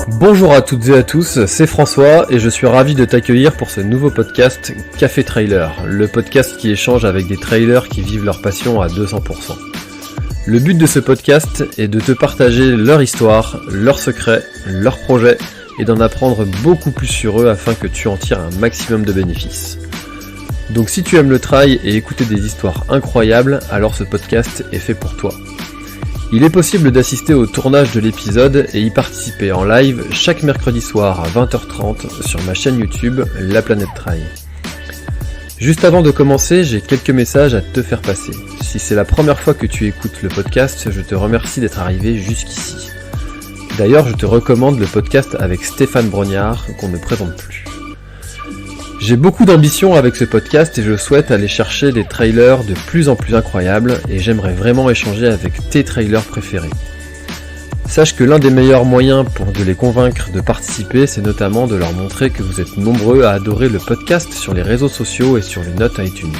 Bonjour à toutes et à tous, c'est François et je suis ravi de t'accueillir pour ce nouveau podcast Café Trailer, le podcast qui échange avec des trailers qui vivent leur passion à 200%. Le but de ce podcast est de te partager leur histoire, leurs secrets, leurs projets et d'en apprendre beaucoup plus sur eux afin que tu en tires un maximum de bénéfices. Donc si tu aimes le trail et écouter des histoires incroyables, alors ce podcast est fait pour toi. Il est possible d'assister au tournage de l'épisode et y participer en live chaque mercredi soir à 20h30 sur ma chaîne YouTube La Planète Trail. Juste avant de commencer, j'ai quelques messages à te faire passer. Si c'est la première fois que tu écoutes le podcast, je te remercie d'être arrivé jusqu'ici. D'ailleurs, je te recommande le podcast avec Stéphane Brognard qu'on ne présente plus. J'ai beaucoup d'ambition avec ce podcast et je souhaite aller chercher des trailers de plus en plus incroyables et j'aimerais vraiment échanger avec tes trailers préférés. Sache que l'un des meilleurs moyens pour de les convaincre de participer, c'est notamment de leur montrer que vous êtes nombreux à adorer le podcast sur les réseaux sociaux et sur les notes iTunes.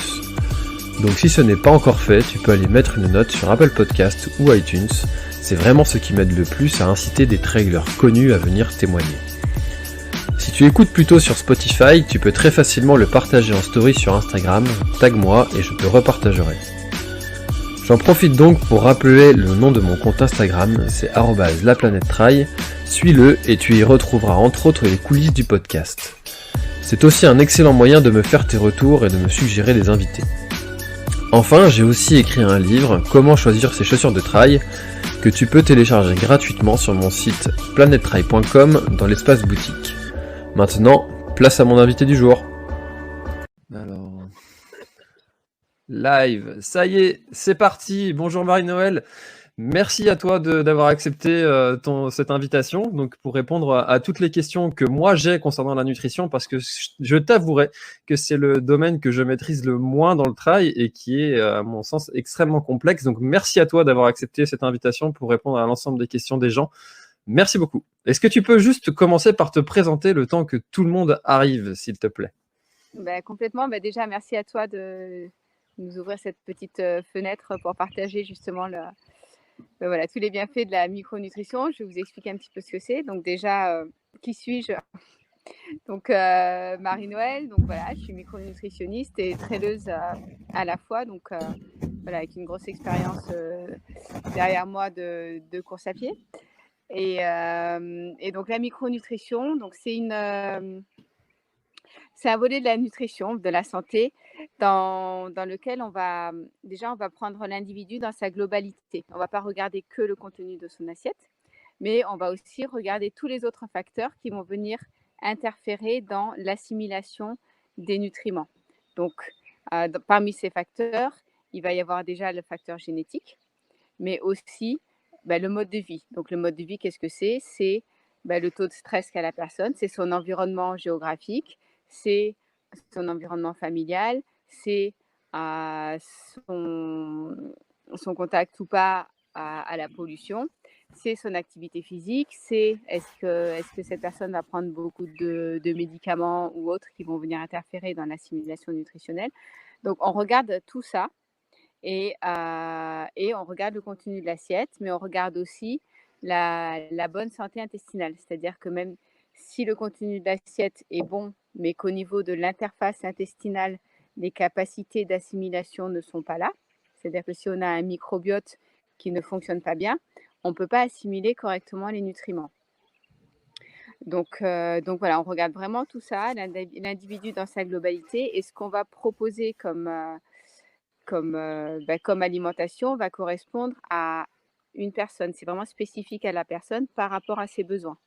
Donc si ce n'est pas encore fait, tu peux aller mettre une note sur Apple Podcast ou iTunes, c'est vraiment ce qui m'aide le plus à inciter des trailers connus à venir témoigner. Si tu écoutes plutôt sur Spotify, tu peux très facilement le partager en story sur Instagram, tag-moi et je te repartagerai. J'en profite donc pour rappeler le nom de mon compte Instagram, c'est @laplanètetrail, suis-le et tu y retrouveras entre autres les coulisses du podcast. C'est aussi un excellent moyen de me faire tes retours et de me suggérer des invités. Enfin, j'ai aussi écrit un livre, Comment choisir ses chaussures de trail, que tu peux télécharger gratuitement sur mon site planettrail.com dans l'espace boutique. Maintenant, place à mon invité du jour. Alors, live, ça y est, c'est parti. Bonjour Marie-Noël. Merci à toi d'avoir accepté cette invitation donc pour répondre à toutes les questions que moi j'ai concernant la nutrition parce que je t'avouerai que c'est le domaine que je maîtrise le moins dans le trail et qui est à mon sens extrêmement complexe. Donc merci à toi d'avoir accepté cette invitation pour répondre à l'ensemble des questions des gens. Merci beaucoup. Est-ce que tu peux juste commencer par te présenter le temps que tout le monde arrive, s'il te plaît? Complètement. Déjà, merci à toi de nous ouvrir cette petite fenêtre pour partager justement tous les bienfaits de la micronutrition. Je vais vous expliquer un petit peu ce que c'est. Donc déjà, qui suis-je? Donc Marie-Noël, donc voilà, je suis micronutritionniste et traileuse à la fois. Donc avec une grosse expérience derrière moi de course à pied. Et donc la micronutrition, donc c'est un volet de la nutrition, de la santé, dans lequel on va prendre l'individu dans sa globalité. On ne va pas regarder que le contenu de son assiette, mais on va aussi regarder tous les autres facteurs qui vont venir interférer dans l'assimilation des nutriments. Donc, parmi ces facteurs, il va y avoir déjà le facteur génétique, mais aussi le mode de vie. Donc, le mode de vie, qu'est-ce que c'est? C'est le taux de stress qu'a la personne, c'est son environnement géographique, c'est son environnement familial, c'est son contact ou pas à la pollution, c'est son activité physique, c'est est-ce que cette personne va prendre beaucoup de médicaments ou autres qui vont venir interférer dans l'assimilation nutritionnelle. Donc, on regarde tout ça. Et on regarde le contenu de l'assiette, mais on regarde aussi la bonne santé intestinale. C'est-à-dire que même si le contenu de l'assiette est bon, mais qu'au niveau de l'interface intestinale, les capacités d'assimilation ne sont pas là, c'est-à-dire que si on a un microbiote qui ne fonctionne pas bien, on ne peut pas assimiler correctement les nutriments. Donc voilà, on regarde vraiment tout ça, l'individu dans sa globalité, et ce qu'on va proposer comme alimentation va correspondre à une personne. C'est vraiment spécifique à la personne par rapport à ses besoins.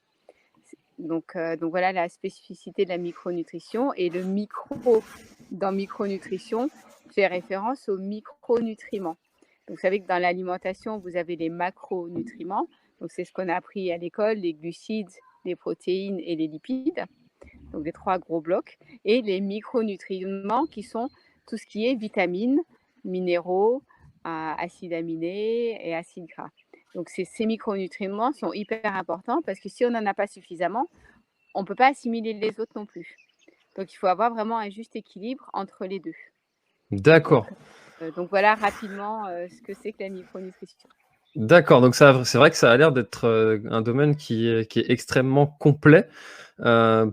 Donc voilà la spécificité de la micronutrition. Et le micro dans micronutrition fait référence aux micronutriments. Donc vous savez que dans l'alimentation, vous avez les macronutriments. Donc c'est ce qu'on a appris à l'école, les glucides, les protéines et les lipides. Donc les 3 gros blocs. Et les micronutriments qui sont tout ce qui est vitamines, minéraux, acides aminés et acides gras. Donc ces micronutriments sont hyper importants parce que si on n'en a pas suffisamment, on ne peut pas assimiler les autres non plus. Donc il faut avoir vraiment un juste équilibre entre les deux. D'accord. Donc voilà rapidement ce que c'est que la micronutrition. D'accord, donc c'est vrai que ça a l'air d'être un domaine qui est extrêmement complet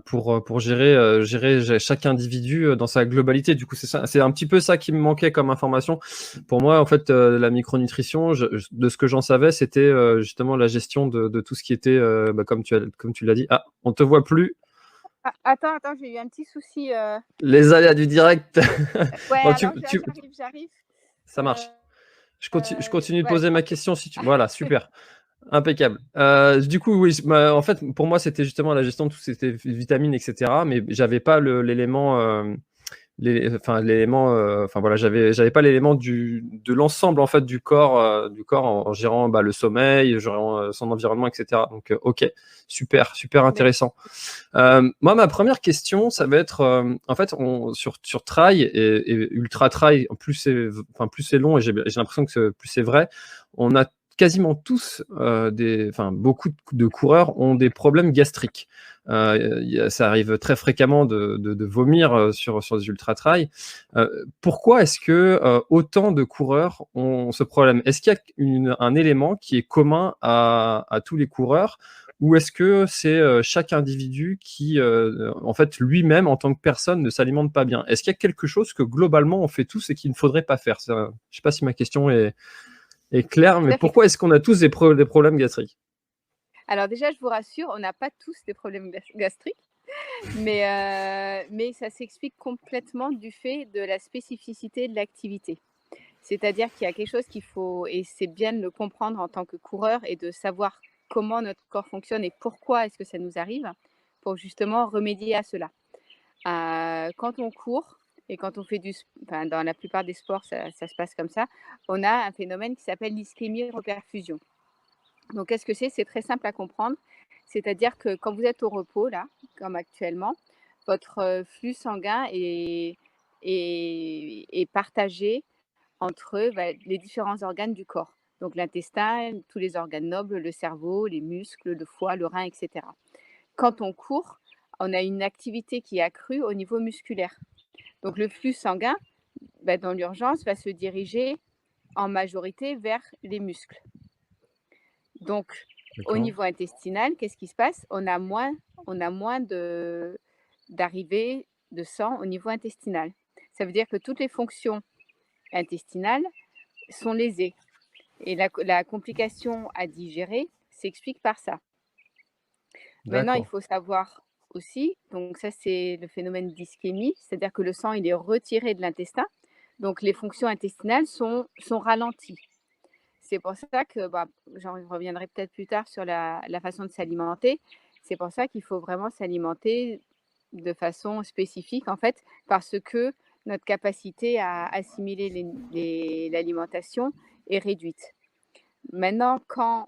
pour gérer chaque individu dans sa globalité. Du coup, c'est un petit peu ça qui me manquait comme information. Pour moi, en fait, la micronutrition, de ce que j'en savais, c'était justement la gestion de tout ce qui était, comme tu l'as dit. Ah, on te voit plus. Ah, attends, j'ai eu un petit souci. Les aléas du direct. Ouais, Bon, alors j'arrive. ça Euh, marche. Je continue de ouais, je poser ma pense que question si tu. Voilà, super. Impeccable. Du coup, oui, en fait, pour moi, c'était justement la gestion de toutes ces vitamines, etc. Mais j'avais pas l'élément, enfin voilà, j'avais pas l'élément de l'ensemble en fait du corps en gérant le sommeil, gérant son environnement, etc. Donc, ok, super, super d'accord. intéressant. Moi, ma première question, ça va être, en fait, sur trail et ultra trail, plus c'est long et j'ai l'impression que plus c'est vrai, on a quasiment tous, beaucoup de coureurs ont des problèmes gastriques. Ça arrive très fréquemment de vomir sur des ultra trail. Pourquoi est-ce que autant de coureurs ont ce problème? Est-ce qu'il y a un élément qui est commun à tous les coureurs? Ou est-ce que c'est chaque individu qui, en fait, lui-même, en tant que personne, ne s'alimente pas bien? Est-ce qu'il y a quelque chose que globalement on fait tous et qu'il ne faudrait pas faire? Je ne sais pas si ma question est claire, Tout mais à fait. pourquoi est-ce qu'on a tous des problèmes gastriques? Alors déjà, je vous rassure, on n'a pas tous des problèmes gastriques, mais ça s'explique complètement du fait de la spécificité de l'activité. C'est-à-dire qu'il y a quelque chose qu'il faut, et c'est bien de le comprendre en tant que coureur et de savoir comment notre corps fonctionne et pourquoi est-ce que ça nous arrive, pour justement remédier à cela. Quand on court et quand on fait dans la plupart des sports, ça se passe comme ça, on a un phénomène qui s'appelle l'ischémie-reperfusion. Donc, qu'est-ce que c'est? C'est très simple à comprendre. C'est-à-dire que quand vous êtes au repos, là, comme actuellement, votre flux sanguin est partagé entre les différents organes du corps. Donc, l'intestin, tous les organes nobles, le cerveau, les muscles, le foie, le rein, etc. Quand on court, on a une activité qui est accrue au niveau musculaire. Donc, le flux sanguin, dans l'urgence, va se diriger en majorité vers les muscles. Donc, au niveau intestinal, qu'est-ce qui se passe? On a moins d'arrivée de sang au niveau intestinal. Ça veut dire que toutes les fonctions intestinales sont lésées. Et la complication à digérer s'explique par ça. Maintenant, il faut savoir aussi, donc ça c'est le phénomène d'ischémie, c'est-à-dire que le sang il est retiré de l'intestin, donc les fonctions intestinales sont ralenties. C'est pour ça que, j'en reviendrai peut-être plus tard sur la façon de s'alimenter. C'est pour ça qu'il faut vraiment s'alimenter de façon spécifique, en fait, parce que notre capacité à assimiler l'alimentation est réduite. Maintenant, quand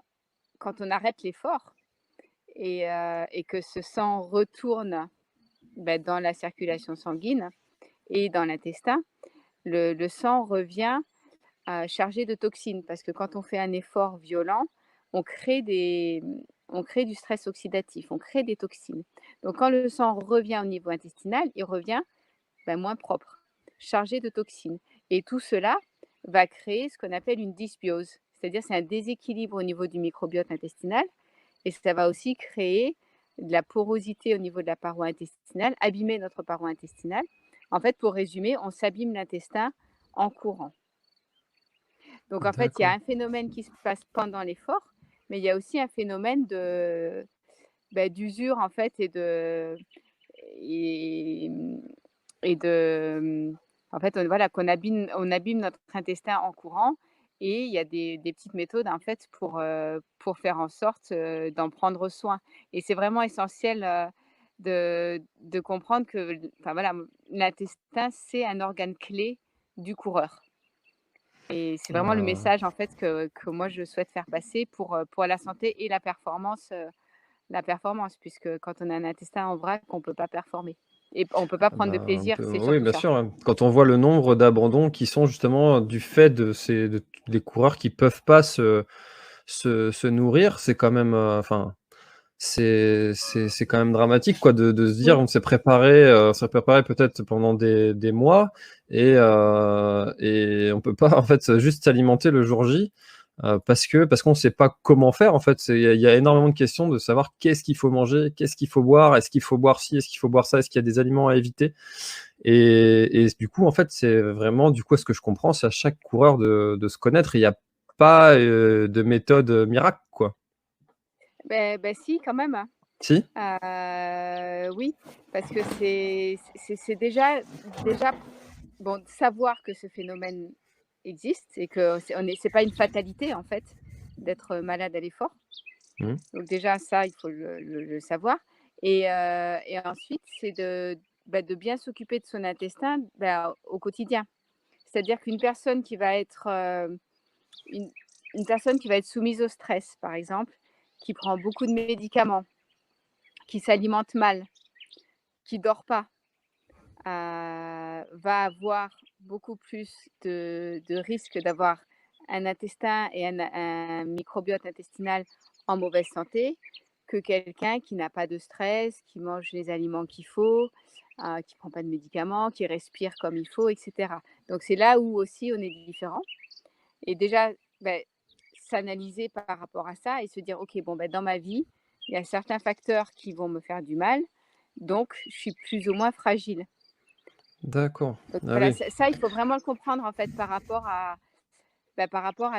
on arrête l'effort et que ce sang retourne dans la circulation sanguine et dans l'intestin, le sang revient chargé de toxines, parce que quand on fait un effort violent, on crée du stress oxydatif, on crée des toxines. Donc quand le sang revient au niveau intestinal, il revient moins propre, chargé de toxines. Et tout cela va créer ce qu'on appelle une dysbiose, c'est-à-dire c'est un déséquilibre au niveau du microbiote intestinal, et ça va aussi créer de la porosité au niveau de la paroi intestinale, abîmer notre paroi intestinale. En fait, pour résumer, on s'abîme l'intestin en courant. Donc, en fait, il y a un phénomène qui se passe pendant l'effort, mais il y a aussi un phénomène d'usure, en fait, en fait, qu'on abîme notre intestin en courant. Et il y a des petites méthodes, en fait, pour faire en sorte d'en prendre soin. Et c'est vraiment essentiel de comprendre que l'intestin, c'est un organe clé du coureur. Et c'est vraiment le message, en fait, que moi, je souhaite faire passer pour la santé et la performance, puisque quand on a un intestin en vrac, on ne peut pas performer et on ne peut pas prendre de plaisir, c'est Oui, surtout bien ça. sûr, hein. Quand on voit le nombre d'abandons qui sont justement du fait des coureurs qui peuvent pas se nourrir, c'est quand même, c'est quand même dramatique quoi de se dire Oui. on s'est préparé peut-être pendant des mois et on peut pas en fait juste s'alimenter le jour J. parce qu'on ne sait pas comment faire en fait. Il y a énormément de questions de savoir qu'est-ce qu'il faut manger, qu'est-ce qu'il faut boire, est-ce qu'il faut boire ci, est-ce qu'il faut boire ça, est-ce qu'il y a des aliments à éviter. Et du coup, en fait, c'est vraiment, du coup, à ce que je comprends, c'est à chaque coureur de se connaître. Il n'y a pas de méthode miracle, quoi. Si, quand même, hein. Si? Oui, parce que c'est déjà bon, savoir que ce phénomène existe et que c'est pas une fatalité, en fait, d'être malade à l'effort. Mmh. Donc déjà ça, il faut le savoir et ensuite c'est de bien s'occuper de son intestin, au quotidien. C'est-à-dire qu'une personne qui va être, une une personne qui va être soumise au stress, par exemple, qui prend beaucoup de médicaments, qui s'alimente mal, qui dort pas, va avoir beaucoup plus de risques d'avoir un intestin et un microbiote intestinal en mauvaise santé que quelqu'un qui n'a pas de stress, qui mange les aliments qu'il faut, qui prend pas de médicaments, qui respire comme il faut, et cetera. Donc c'est là où aussi on est différent et déjà, beh, s'analyser par rapport à ça et se dire: «OK, bon, dans ma vie, il y a certains facteurs qui vont me faire du mal, donc je suis plus ou moins fragile». D'accord. Donc Ah voilà, oui. ça, il faut vraiment le comprendre en fait par rapport à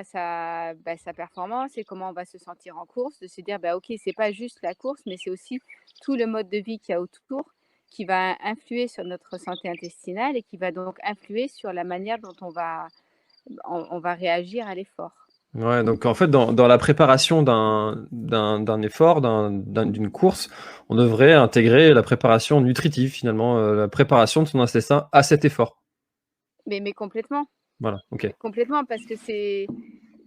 sa performance et comment on va se sentir en course, de se dire: «OK, c'est pas juste la course, mais c'est aussi tout le mode de vie qu'il y a autour qui va influer sur notre santé intestinale et qui va donc influer sur la manière dont on va réagir à l'effort». Ouais, donc en fait, dans la préparation d'un effort, d'une course, on devrait intégrer la préparation nutritive finalement, la préparation de son intestin à cet effort. Mais complètement, Voilà, OK. complètement parce que c'est Et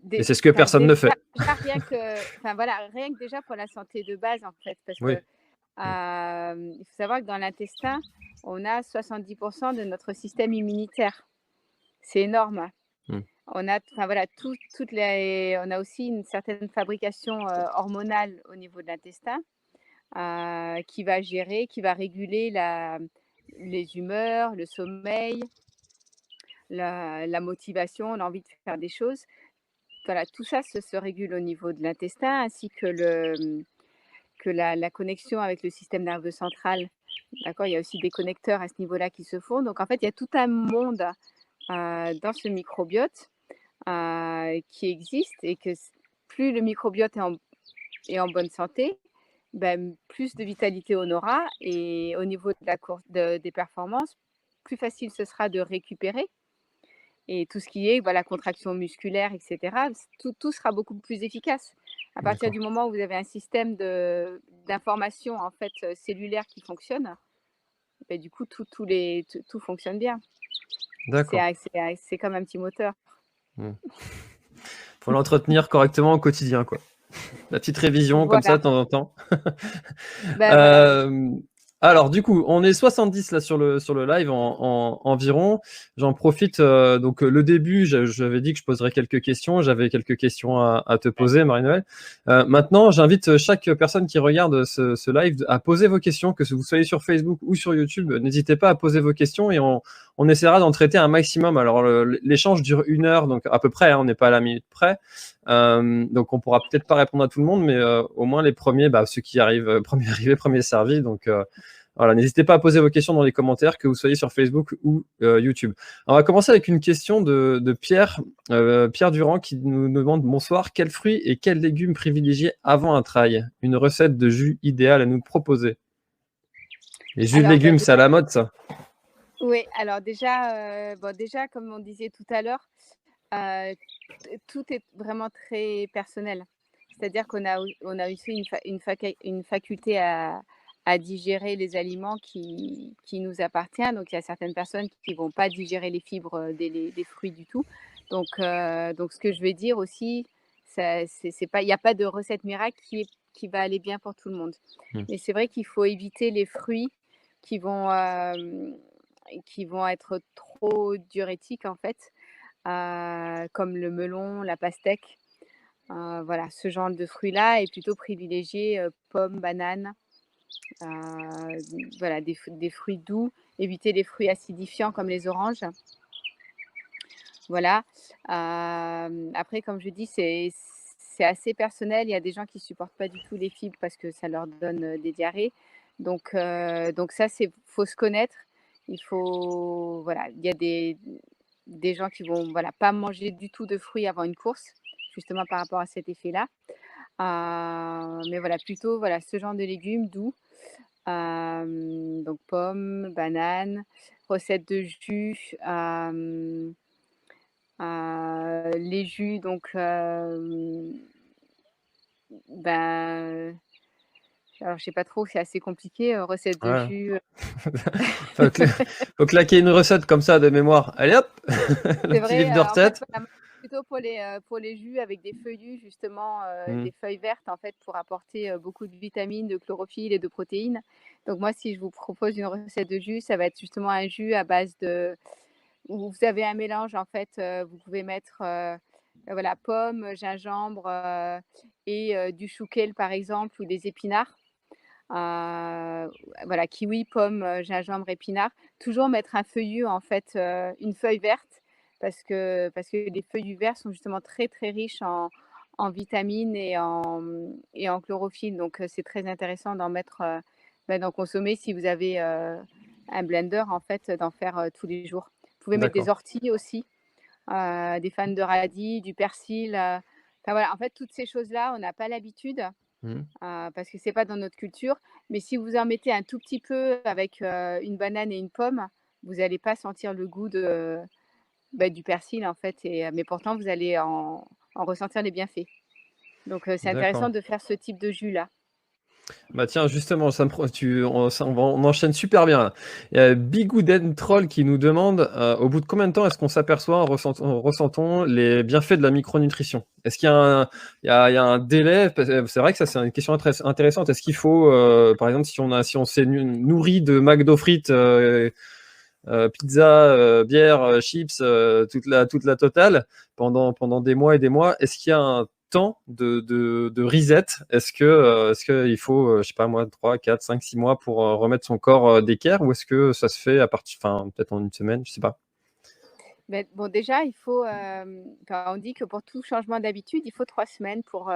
des c'est ce que personne ne fait. déjà rien que enfin voilà, rien que déjà pour la santé de base en fait parce que Oui. Mmh. Il faut savoir que dans l'intestin, on a 70 de notre système immunitaire. C'est énorme. Mmh. On a enfin voilà, toutes les on a aussi une certaine fabrication, hormonale au niveau de l'intestin, qui va réguler les humeurs, le sommeil, la motivation, l'envie de faire des choses. Voilà, tout ça se régule au niveau de l'intestin ainsi que la connexion avec le système nerveux central. D'accord, il y a aussi des connecteurs à ce niveau-là qui se font. Donc en fait, il y a tout un monde dans ce microbiote qui existe et que plus le microbiote est en bonne santé, plus de vitalité on aura et au niveau de la course des performances, plus facile ce sera de récupérer et tout ce qui est voilà, contraction musculaire, et cetera, tout sera beaucoup plus efficace. À partir D'accord. du moment où vous avez un système d'information en fait, cellulaire qui fonctionne, du coup tout fonctionne bien. D'accord. C'est comme un petit moteur. Mmh. Faut l'entretenir correctement au quotidien, quoi. La petite révision comme ça Voilà, de temps en temps. voilà. Euh, alors du coup, on est 70 là sur le live environ. J'en profite. Donc le début, j'avais dit que je poserais quelques questions. J'avais quelques questions à te poser, Marie-Noël. Maintenant, j'invite chaque personne qui regarde ce live à poser vos questions, que vous soyez sur Facebook ou sur YouTube. N'hésitez pas à poser vos questions et on essaiera d'en traiter un maximum. Alors l'échange dure 1 heure, donc à peu près. Hein, on n'est pas à la minute près. Donc on pourra peut-être pas répondre à tout le monde, mais au moins les premiers, ceux qui arrivent, premiers arrivés, premiers servis. Donc voilà, n'hésitez pas à poser vos questions dans les commentaires, que vous soyez sur Facebook ou YouTube. On va commencer avec une question de Pierre, Pierre Durand, qui nous demande: bonsoir, quels fruits et quels légumes privilégier avant un trail? Une recette de jus idéale à nous proposer. Les jus de Alors, légumes, c'est à la mode, ça. oui, alors déjà, déjà comme on disait tout à l'heure, tout est vraiment très personnel. C'est-à-dire on a aussi une faculté à digérer les aliments qui nous appartient. Donc il y a certaines personnes qui vont pas digérer les fibres des fruits du tout. Donc ce que je vais dire aussi, ça c'est pas il n'y a pas de recette miracle qui va aller bien pour tout le monde. Mm. Mais c'est vrai qu'il faut éviter les fruits qui vont, qui vont être trop diurétiques en fait, comme le melon, la pastèque, voilà, ce genre de fruits-là et plutôt privilégier, pommes, bananes, voilà, des fruits doux, éviter les fruits acidifiants comme les oranges. Voilà. Après, comme je dis, c'est assez personnel. Il y a des gens qui supportent pas du tout les fibres parce que ça leur donne des diarrhées. Donc ça, faut se connaître. Il faut, voilà, il y a des gens qui vont, voilà, pas manger du tout de fruits avant une course, justement par rapport à cet effet-là. Mais voilà, plutôt, voilà, ce genre de légumes doux. Donc pommes, bananes, recettes de jus. Les jus, donc, ben, alors je sais pas trop, c'est assez compliqué, recette de Ouais. jus. Faut, cla- Faut claquer une recette comme ça de mémoire. Allez hop, le C'est petit vrai, livre de en fait, recettes. voilà, moi, plutôt pour les jus avec des feuillus justement, Hmm. des feuilles vertes en fait pour apporter, beaucoup de vitamines, de chlorophylle et de protéines. Donc moi, si je vous propose une recette de jus, ça va être justement un jus à base de où vous avez un mélange en fait, vous pouvez mettre, voilà, pommes, gingembre, et du chouquel par exemple ou des épinards. Voilà, kiwi, pomme, gingembre, épinards. Toujours mettre un feuillu en fait, une feuille verte parce que les feuillus verts sont justement très, très riches en vitamines et en chlorophylle. Donc c'est très intéressant d'en mettre, d'en consommer si vous avez, un blender en fait, d'en faire, tous les jours. Vous pouvez mettre des D'accord. orties aussi, des fans de radis, du persil, enfin voilà, en fait toutes ces choses-là, on n'a pas l'habitude. Hmm. Parce que c'est pas dans notre culture. Mais si vous en mettez un tout petit peu avec, une banane et une pomme, vous n'allez pas sentir le goût du persil, en fait mais pourtant vous allez en ressentir les bienfaits. Donc c'est intéressant D'accord. de faire ce type de jus-là. Bah tiens, justement, on enchaîne super bien là. Il y a Bigouden Troll qui nous demande au bout de combien de temps est-ce qu'on s'aperçoit en ressentant les bienfaits de la micronutrition? Est-ce qu'il y a il y a un délai? C'est vrai que ça, c'est une question très intéressante. Est-ce qu'il faut, par exemple, si on s'est nourri de McDo frites, pizza, bière, chips, toute la totale pendant des mois et des mois, est-ce qu'il y a un temps de reset? Est-ce qu'il faut, je sais pas moi, 3, 4, 5, 6 mois pour remettre son corps d'équerre, ou est-ce que ça se fait à partir, enfin, peut-être en une semaine, je sais pas. Beh, bon déjà il faut, enfin on dit que pour tout changement d'habitude, il faut 3 semaines pour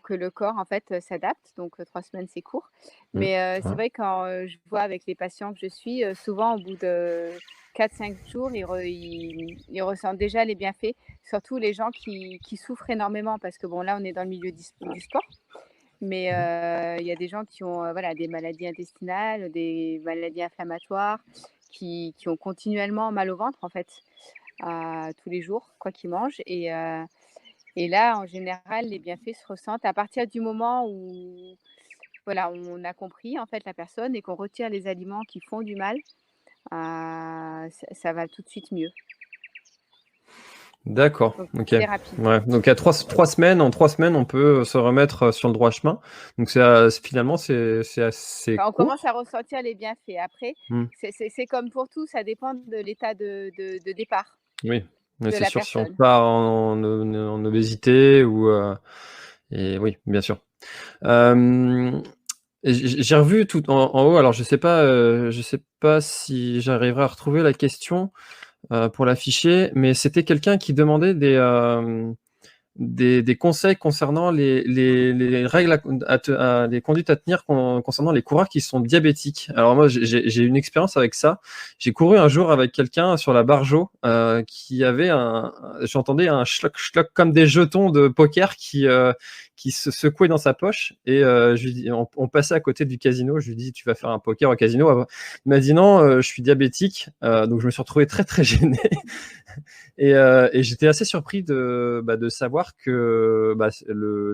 que le corps en fait, s'adapte. Donc 3 semaines c'est court. Mm. Mais c'est Ouais. vrai quand, je vois avec les patients que je suis, souvent au bout de 4 5 jours, ils ressentent déjà les bienfaits. Surtout les gens qui souffrent énormément parce que bon là on est dans le milieu du sport. Mais Mhm. il y a des gens qui ont, voilà, des maladies intestinales, des maladies inflammatoires, qui ont continuellement mal au ventre, en fait, tous les jours, quoi qu'ils mangent. Et là, en général, les bienfaits se ressentent à partir du moment où, voilà, on a compris, en fait, la personne et qu'on retire les aliments qui font du mal, ça va tout de suite mieux. D'accord, Donc ok. c'est rapide. Ouais. Donc à 3 semaines, en 3 semaines, on peut se remettre sur le droit chemin. Donc finalement, c'est assez Enfin, on commence court. à ressentir les bienfaits. Après, Mm. c'est comme pour tout, ça dépend de l'état de départ Oui, mais de c'est la sûr, si on personne. part en obésité ou et oui, bien sûr. Euh, j'ai revu tout en haut. Alors je sais pas si j'arriverai à retrouver la question pour l'afficher, mais c'était quelqu'un qui demandait des conseils concernant les règles les conduites à tenir concernant les coureurs qui sont diabétiques. Alors moi, j'ai une expérience avec ça. J'ai couru un jour avec quelqu'un sur la Barjo qui avait j'entendais un schlock schlock comme des jetons de poker qui se secouaient dans sa poche. Et je lui dis, on passait à côté du casino. Je lui dis, tu vas faire un poker au casino? Il m'a dit non, je suis diabétique. Donc je me suis retrouvé très très gêné. Et j'étais assez surpris de savoir que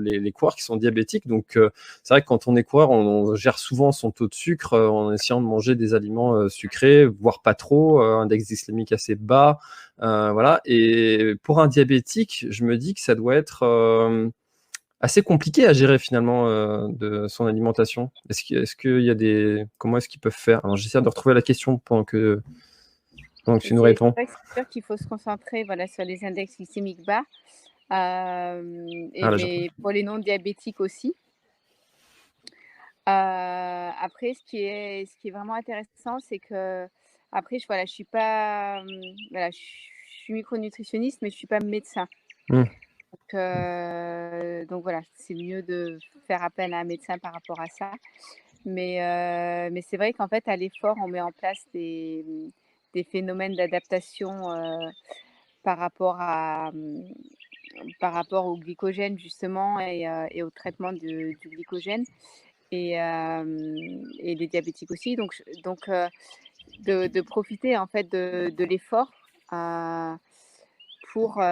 les coureurs qui sont diabétiques, donc c'est vrai que quand on est coureur, on gère souvent son taux de sucre en essayant de manger des aliments sucrés, voire pas trop, index glycémique assez bas, voilà. Et pour un diabétique, je me dis que ça doit être assez compliqué à gérer finalement de son alimentation. Est-ce qu'il y a comment est-ce qu'ils peuvent faire? Alors j'essaie de retrouver la question pendant que tu nous C'est réponds. vrai que c'est sûr qu'il faut se concentrer, voilà, sur les index glycémiques bas, Ah là, mais pour les non diabétiques aussi. Après ce qui est vraiment intéressant, c'est qu'après voilà, je suis pas, voilà, suis micronutritionniste, mais je ne suis pas médecin. Mmh. Donc voilà, c'est mieux de faire appel à un médecin par rapport à ça. Mais c'est vrai qu'en fait, à l'effort, on met en place des phénomènes d'adaptation par rapport par rapport au glycogène justement et au traitement du glycogène et les diabétiques aussi. Donc de profiter en fait de l'effort pour,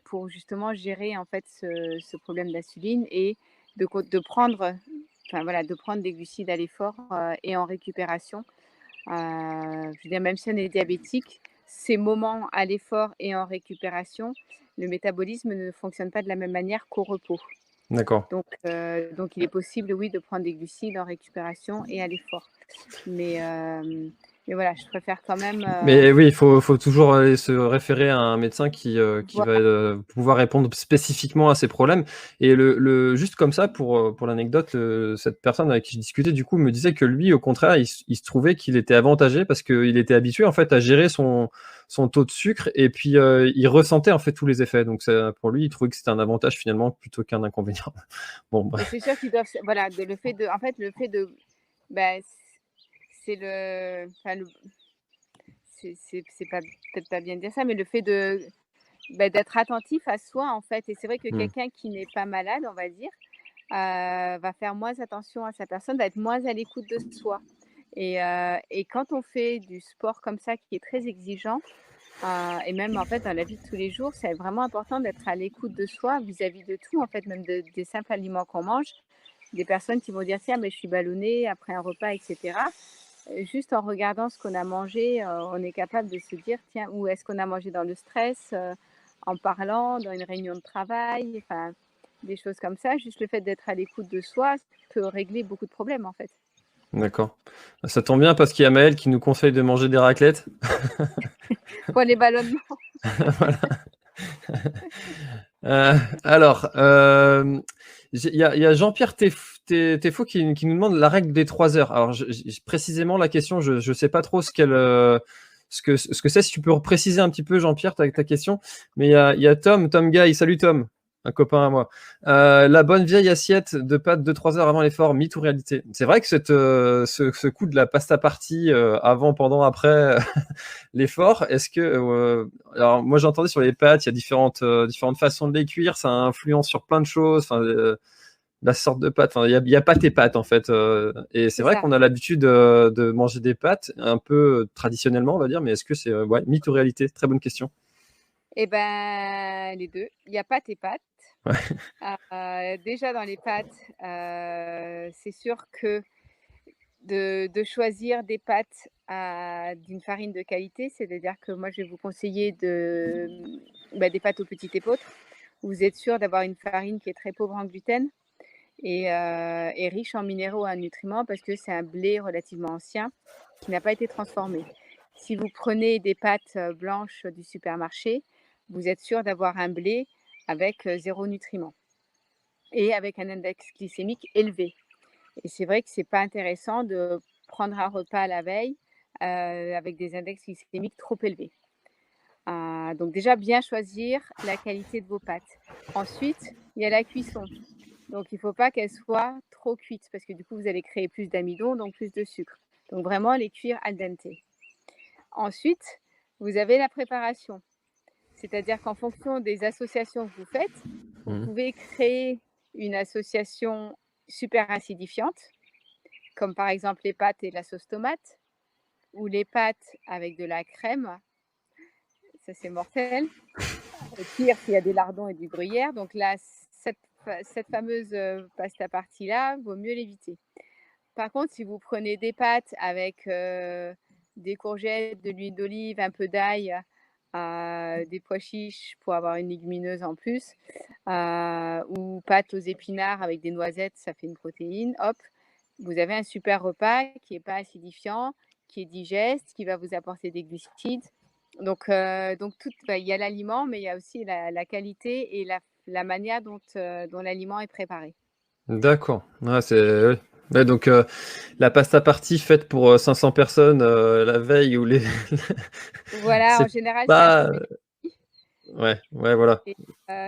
pour justement gérer en fait ce problème d'insuline et de prendre, enfin voilà, de prendre des glucides à l'effort et en récupération. Je veux dire, même si on est diabétique, ces moments à l'effort et en récupération, le métabolisme ne fonctionne pas de la même manière qu'au repos. D'accord. Donc il est possible, oui, de prendre des glucides en récupération et à l'effort. Mais voilà, je préfère quand même. Mais oui, il faut toujours se référer à un médecin qui va pouvoir répondre spécifiquement à ces problèmes. Et juste comme ça, pour l'anecdote, cette personne avec qui je discutais, du coup, me disait que lui, au contraire, il se trouvait qu'il était avantagé parce qu'il était habitué en fait à gérer son taux de sucre et puis il ressentait en fait tous les effets. Donc pour lui, il trouvait que c'était un avantage finalement plutôt qu'un inconvénient. Bon, Et c'est sûr qu'ils doivent, voilà, le fait de, ben, c'est c'est pas peut-être pas bien de dire ça, mais le fait d'être attentif à soi en fait. Et c'est vrai que quelqu'un qui n'est pas malade, on va dire, va faire moins attention à sa personne, va être moins à l'écoute de soi. Et quand on fait du sport comme ça qui est très exigeant, et même en fait dans la vie de tous les jours, c'est vraiment important d'être à l'écoute de soi vis-à-vis de tout, en fait, même des simples aliments qu'on mange. Des personnes qui vont dire tiens, mais je suis ballonnée après un repas, etc. Juste en regardant ce qu'on a mangé, on est capable de se dire tiens, où est-ce qu'on a mangé dans le stress, en parlant, dans une réunion de travail, enfin des choses comme ça. Juste le fait d'être à l'écoute de soi peut régler beaucoup de problèmes en fait. d'accord. Ça tombe bien parce qu'il y a Maëlle qui nous conseille de manger des raclettes. Pour les ballonnements. Voilà. Alors, il y a Jean-Pierre Tefo qui nous demande la règle des 3 heures. Alors, précisément la question, je ne sais pas trop ce que c'est. Si tu peux préciser un petit peu, Jean-Pierre, ta question. Mais il y a Tom Guy. Salut Tom, un copain à moi. La bonne vieille assiette de pâtes 2-3 heures avant l'effort, mythe ou réalité? C'est vrai que ce coup de la pasta party avant, pendant, après l'effort, est-ce que alors moi j'entendais sur les pâtes, il y a différentes façons de les cuire, ça influence sur plein de choses, la sorte de pâte, il y a pâtes et pâtes en fait, et c'est vrai Ça. qu'on a l'habitude de manger des pâtes un peu traditionnellement, on va dire, mais est-ce que c'est mythe ou réalité? Très bonne question. Eh ben, les deux. Il y a pâtes et pâtes. Ouais. Déjà dans les pâtes, c'est sûr que de choisir des pâtes d'une farine de qualité, c'est-à-dire que moi je vais vous conseiller des pâtes aux petites épeautres. Vous êtes sûr d'avoir une farine qui est très pauvre en gluten et riche en minéraux et en nutriments parce que c'est un blé relativement ancien qui n'a pas été transformé. Si vous prenez des pâtes blanches du supermarché, vous êtes sûr d'avoir un blé avec 0 nutriments et avec un index glycémique élevé. Et c'est vrai que c'est pas intéressant de prendre un repas la veille avec des index glycémiques trop élevés. Donc déjà, bien choisir la qualité de vos pâtes. Ensuite, il y a la cuisson. Donc il ne faut pas qu'elle soit trop cuite parce que du coup, vous allez créer plus d'amidon, donc plus de sucre. Donc vraiment les cuire al dente. Ensuite, vous avez la préparation. C'est-à-dire qu'en fonction des associations que vous faites, vous pouvez créer une association super acidifiante, comme par exemple les pâtes et la sauce tomate, ou les pâtes avec de la crème. Ça, c'est mortel. Et pire s'il y a des lardons et du gruyère. Donc là, cette fameuse pasta partie-là, vaut mieux l'éviter. Par contre, si vous prenez des pâtes avec des courgettes, de l'huile d'olive, un peu d'ail, des pois chiches pour avoir une légumineuse en plus, ou pâtes aux épinards avec des noisettes, ça fait une protéine, hop, vous avez un super repas qui n'est pas acidifiant, qui est digeste, qui va vous apporter des glucides. Donc il y a l'aliment, mais il y a aussi la qualité et la manière dont l'aliment est préparé. D'accord. Ouais, Ouais, donc la pasta party faite pour 500 personnes la veille ou les Voilà, en c'est général, c'est un peu pas petit. ouais, voilà.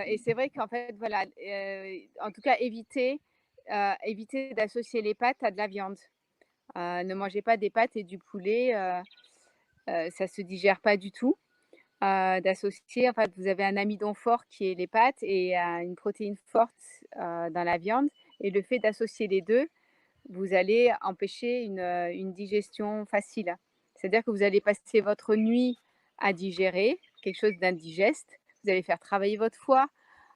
Et c'est vrai qu'en fait, voilà, en tout cas, éviter d'associer les pâtes à de la viande. Ne mangez pas des pâtes et du poulet, ça se digère pas du tout. D'associer, en fait, vous avez un amidon fort qui est les pâtes et une protéine forte, dans la viande, et le fait d'associer les 2, vous allez empêcher une digestion facile. C'est-à-dire que vous allez passer votre nuit à digérer quelque chose d'indigeste. Vous allez faire travailler votre foie,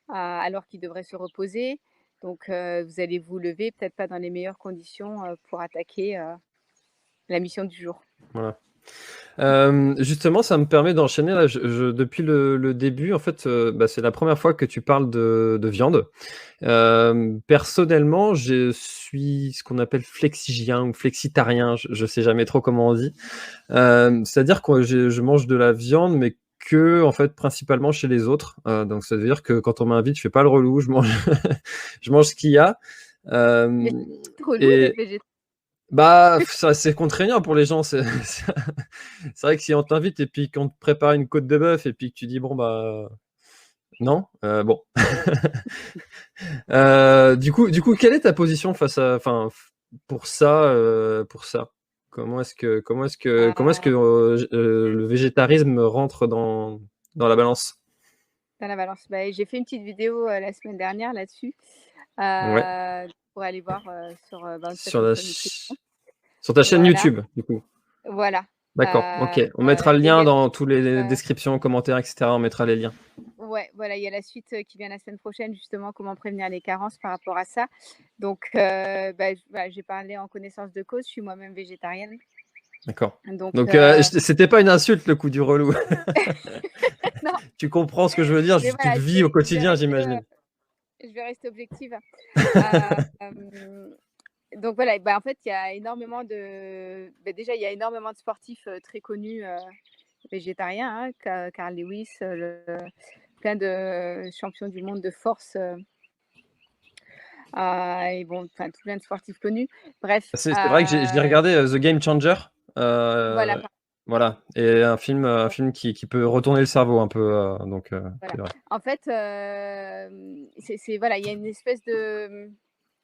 alors qu'il devrait se reposer. Donc, vous allez vous lever peut-être pas dans les meilleures conditions, pour attaquer, la mission du jour. Voilà. Justement, ça me permet d'enchaîner là, depuis le début, en fait, c'est la première fois que tu parles de viande. Personnellement, je suis ce qu'on appelle flexigien ou flexitarien, je sais jamais trop comment on dit. C'est-à-dire que je mange de la viande, mais que, en fait, principalement chez les autres. Donc ça veut dire que quand on m'invite, je fais pas le relou, je mange je mange ce qu'il y a. Mais Hem c'est relou d'être et végétarien. bah, ça c'est contraignant pour les gens, c'est vrai que si on t'invite et puis qu'on te prépare une côte de bœuf et puis que tu dis: «Bon, bah, non», bon. Du coup, quelle est ta position face à enfin, pour ça? Le végétarisme rentre dans la balance? Dans la balance. Bah, j'ai fait une petite vidéo, la semaine dernière là-dessus, Ouais, pour aller voir, sur, Bounce Up sur la Micronutrition. ch sur ta chaîne Voilà, YouTube, du coup? voilà, D'accord, OK. On mettra le et il y lien a dans tous les heu, descriptions, commentaires et cetera, on mettra les liens. ouais, voilà, il y a la suite, qui vient la semaine prochaine, justement, comment prévenir les carences par rapport à ça. Donc, j'ai parlé en connaissance de cause, je suis moi-même végétarienne. D'accord. Donc, Donc, c'était pas une insulte, le coup du relou. non, Tu comprends ce que je veux dire, mais tu voilà, le vis au je vais quotidien, rester, j'imagine. je vais rester objective. Hem Donc voilà, et en fait, il y a énormément déjà, il y a énormément de sportifs, très connus, végétariens, hein, Carl Lewis, plein de champions du monde de force, et bon, enfin, tout plein de sportifs connus. Bref, C'est vrai que j'ai regardé, The Game Changer, voilà, voilà, et un film qui peut retourner le cerveau un peu, donc voilà. c'est vrai. En fait, c'est voilà, il y a une espèce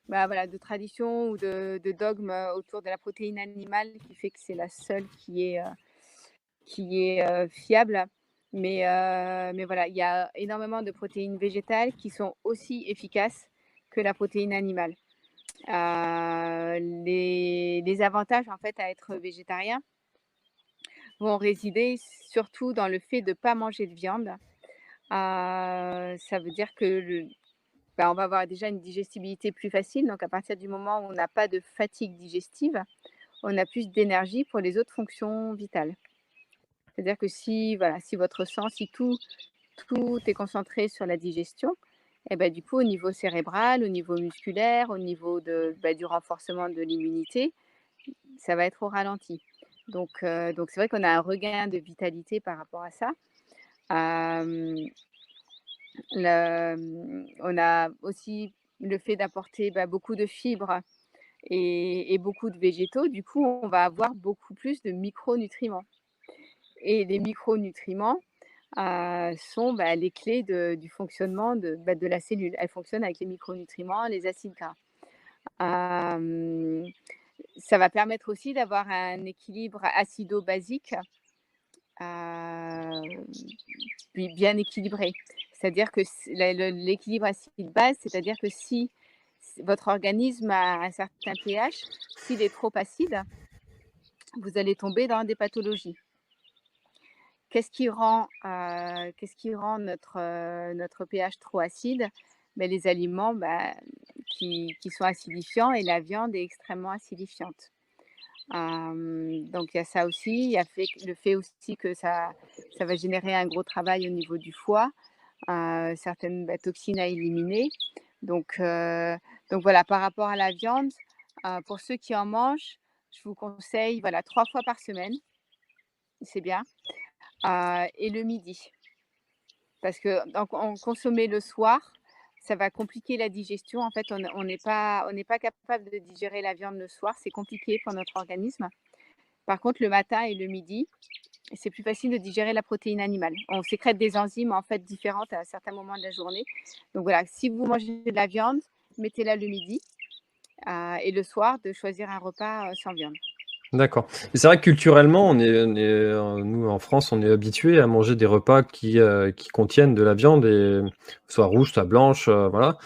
voilà, de tradition ou de dogme, autour de la protéine animale qui fait que c'est la seule qui est fiable. Mais voilà, il y a énormément de protéines végétales qui sont aussi efficaces que la protéine animale. Les avantages, en fait, à être végétarien vont résider surtout dans le fait de ne pas manger de viande. Ça veut dire que on va avoir déjà une digestibilité plus facile. Donc à partir du moment où on n'a pas de fatigue digestive, on a plus d'énergie pour les autres fonctions vitales. C'est-à-dire que si votre sang, si tout est concentré sur la digestion, et ben du coup, au niveau cérébral, au niveau musculaire, au niveau du renforcement de l'immunité, ça va être au ralenti. Donc c'est vrai qu'on a un regain de vitalité par rapport à ça. Hem, on a aussi le fait d'apporter, beaucoup de fibres et beaucoup de végétaux. Du coup, on va avoir beaucoup plus de micronutriments, et les micronutriments, sont, les clés du fonctionnement de la cellule. Elle fonctionne avec les micronutriments, les acides gras. Hem, Ça va permettre aussi d'avoir un équilibre acido-basique, heu, puis bien équilibré. C'est-à-dire que l'équilibre acide-base, c'est-à-dire que si votre organisme a un certain pH, s'il est trop acide, vous allez tomber dans des pathologies. Qu'est-ce qui rend notre pH trop acide? Les aliments, qui sont acidifiants, et la viande est extrêmement acidifiante. Donc il y a ça aussi, il y a le fait aussi que ça va générer un gros travail au niveau du foie, certaines, toxines à éliminer. Donc voilà, par rapport à la viande, pour ceux qui en mangent, je vous conseille, voilà, 3 fois par semaine, c'est bien, et le midi. Parce que donc en consommer le soir, ça va compliquer la digestion. En fait, on n'est pas capable de digérer la viande le soir, c'est compliqué pour notre organisme. Par contre, le matin et le midi, c'est plus facile de digérer la protéine animale. On sécrète des enzymes en fait différentes à certains moments de la journée. Donc voilà, si vous mangez de la viande, mettez-la le midi et le soir, de choisir un repas sans viande. D'accord. Et c'est vrai que culturellement, nous en France, on est habitué à manger des repas qui contiennent de la viande, et soit rouge, soit blanche, voilà.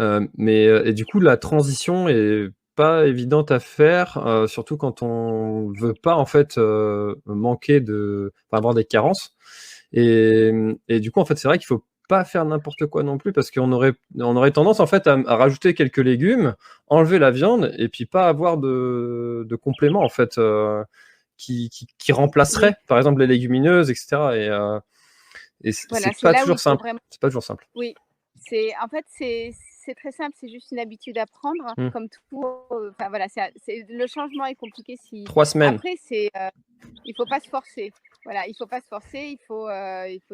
Et du coup, la transition est pas évidente à faire, surtout quand on veut pas en fait avoir des carences. Et du coup, en fait, c'est vrai qu'il faut pas faire n'importe quoi non plus, parce on aurait tendance en fait à rajouter quelques légumes, enlever la viande, et puis pas avoir de complément en fait qui remplacerait par exemple les légumineuses, etc. Et Voilà, c'est c'est pas là où toujours il faut simple. vraiment. C'est pas toujours simple. Oui, en fait, c'est très simple, c'est juste une habitude à prendre, Mm. comme tout. Enfin voilà, le changement est compliqué si. 3 semaines. Après, il faut pas se forcer. Voilà, il faut pas se forcer, il faut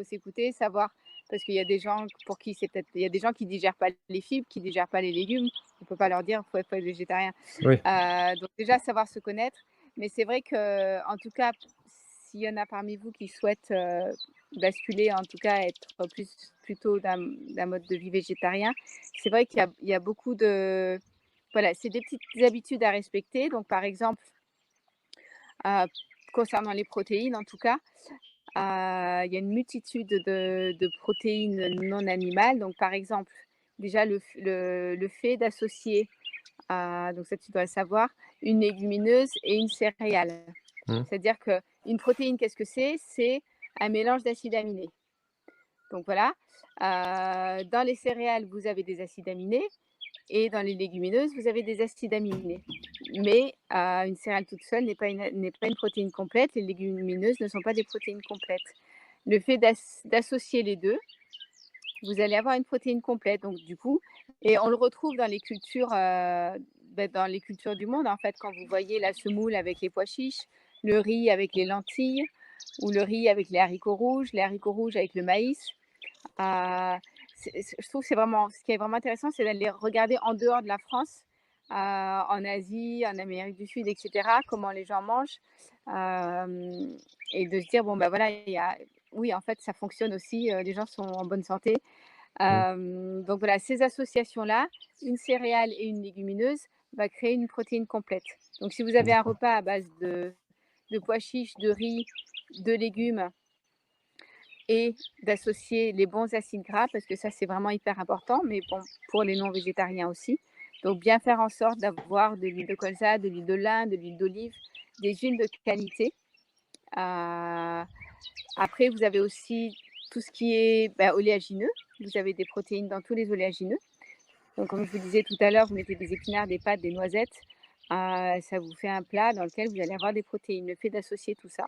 s'écouter, savoir, parce qu'il y a des gens pour qui il y a des gens qui digèrent pas les fibres, qui digèrent pas les légumes. On peut pas leur dire faut être végétarien. Oui. Donc déjà savoir se connaître, mais c'est vrai que en tout cas, s'il y en a parmi vous qui souhaitent basculer, en tout cas être plutôt d'un mode de vie végétarien, c'est vrai qu'il y a beaucoup de. Voilà, c'est des petites habitudes à respecter. Donc, par exemple, concernant les protéines, en tout cas, il y a une multitude de protéines non animales. Donc, par exemple, déjà le fait d'associer, donc ça tu dois le savoir, une légumineuse et une céréale. C'est-à-dire qu'une protéine, qu'est-ce que c'est? C'est un mélange d'acides aminés. Donc voilà, dans les céréales, vous avez des acides aminés, et dans les légumineuses, vous avez des acides aminés. Mais une céréale toute seule n'est pas une protéine complète. Les légumineuses ne sont pas des protéines complètes. Le fait d'associer les deux, vous allez avoir une protéine complète. Donc du coup, et on le retrouve dans les cultures, dans les cultures du monde. En fait, quand vous voyez la semoule avec les pois chiches, le riz avec les lentilles, ou le riz avec les haricots rouges avec le maïs. Je trouve que ce qui est vraiment intéressant, c'est d'aller regarder en dehors de la France, en Asie, en Amérique du Sud, etc., comment les gens mangent, et de se dire, bon, ben voilà, oui, en fait, ça fonctionne aussi, les gens sont en bonne santé. Donc voilà, ces associations-là, une céréale et une légumineuse, va créer une protéine complète. Donc si vous avez un repas à base de pois chiches, de riz, de légumes, et d'associer les bons acides gras, parce que ça, c'est vraiment hyper important, mais bon, pour les non-végétariens aussi. Donc, bien faire en sorte d'avoir de l'huile de colza, de l'huile de lin, de l'huile d'olive, des huiles de qualité. Après, vous avez aussi tout ce qui est oléagineux. Vous avez des protéines dans tous les oléagineux. Donc, comme je vous disais tout à l'heure, vous mettez des épinards, des pâtes, des noisettes. Ça vous fait un plat dans lequel vous allez avoir des protéines. Le fait d'associer tout ça.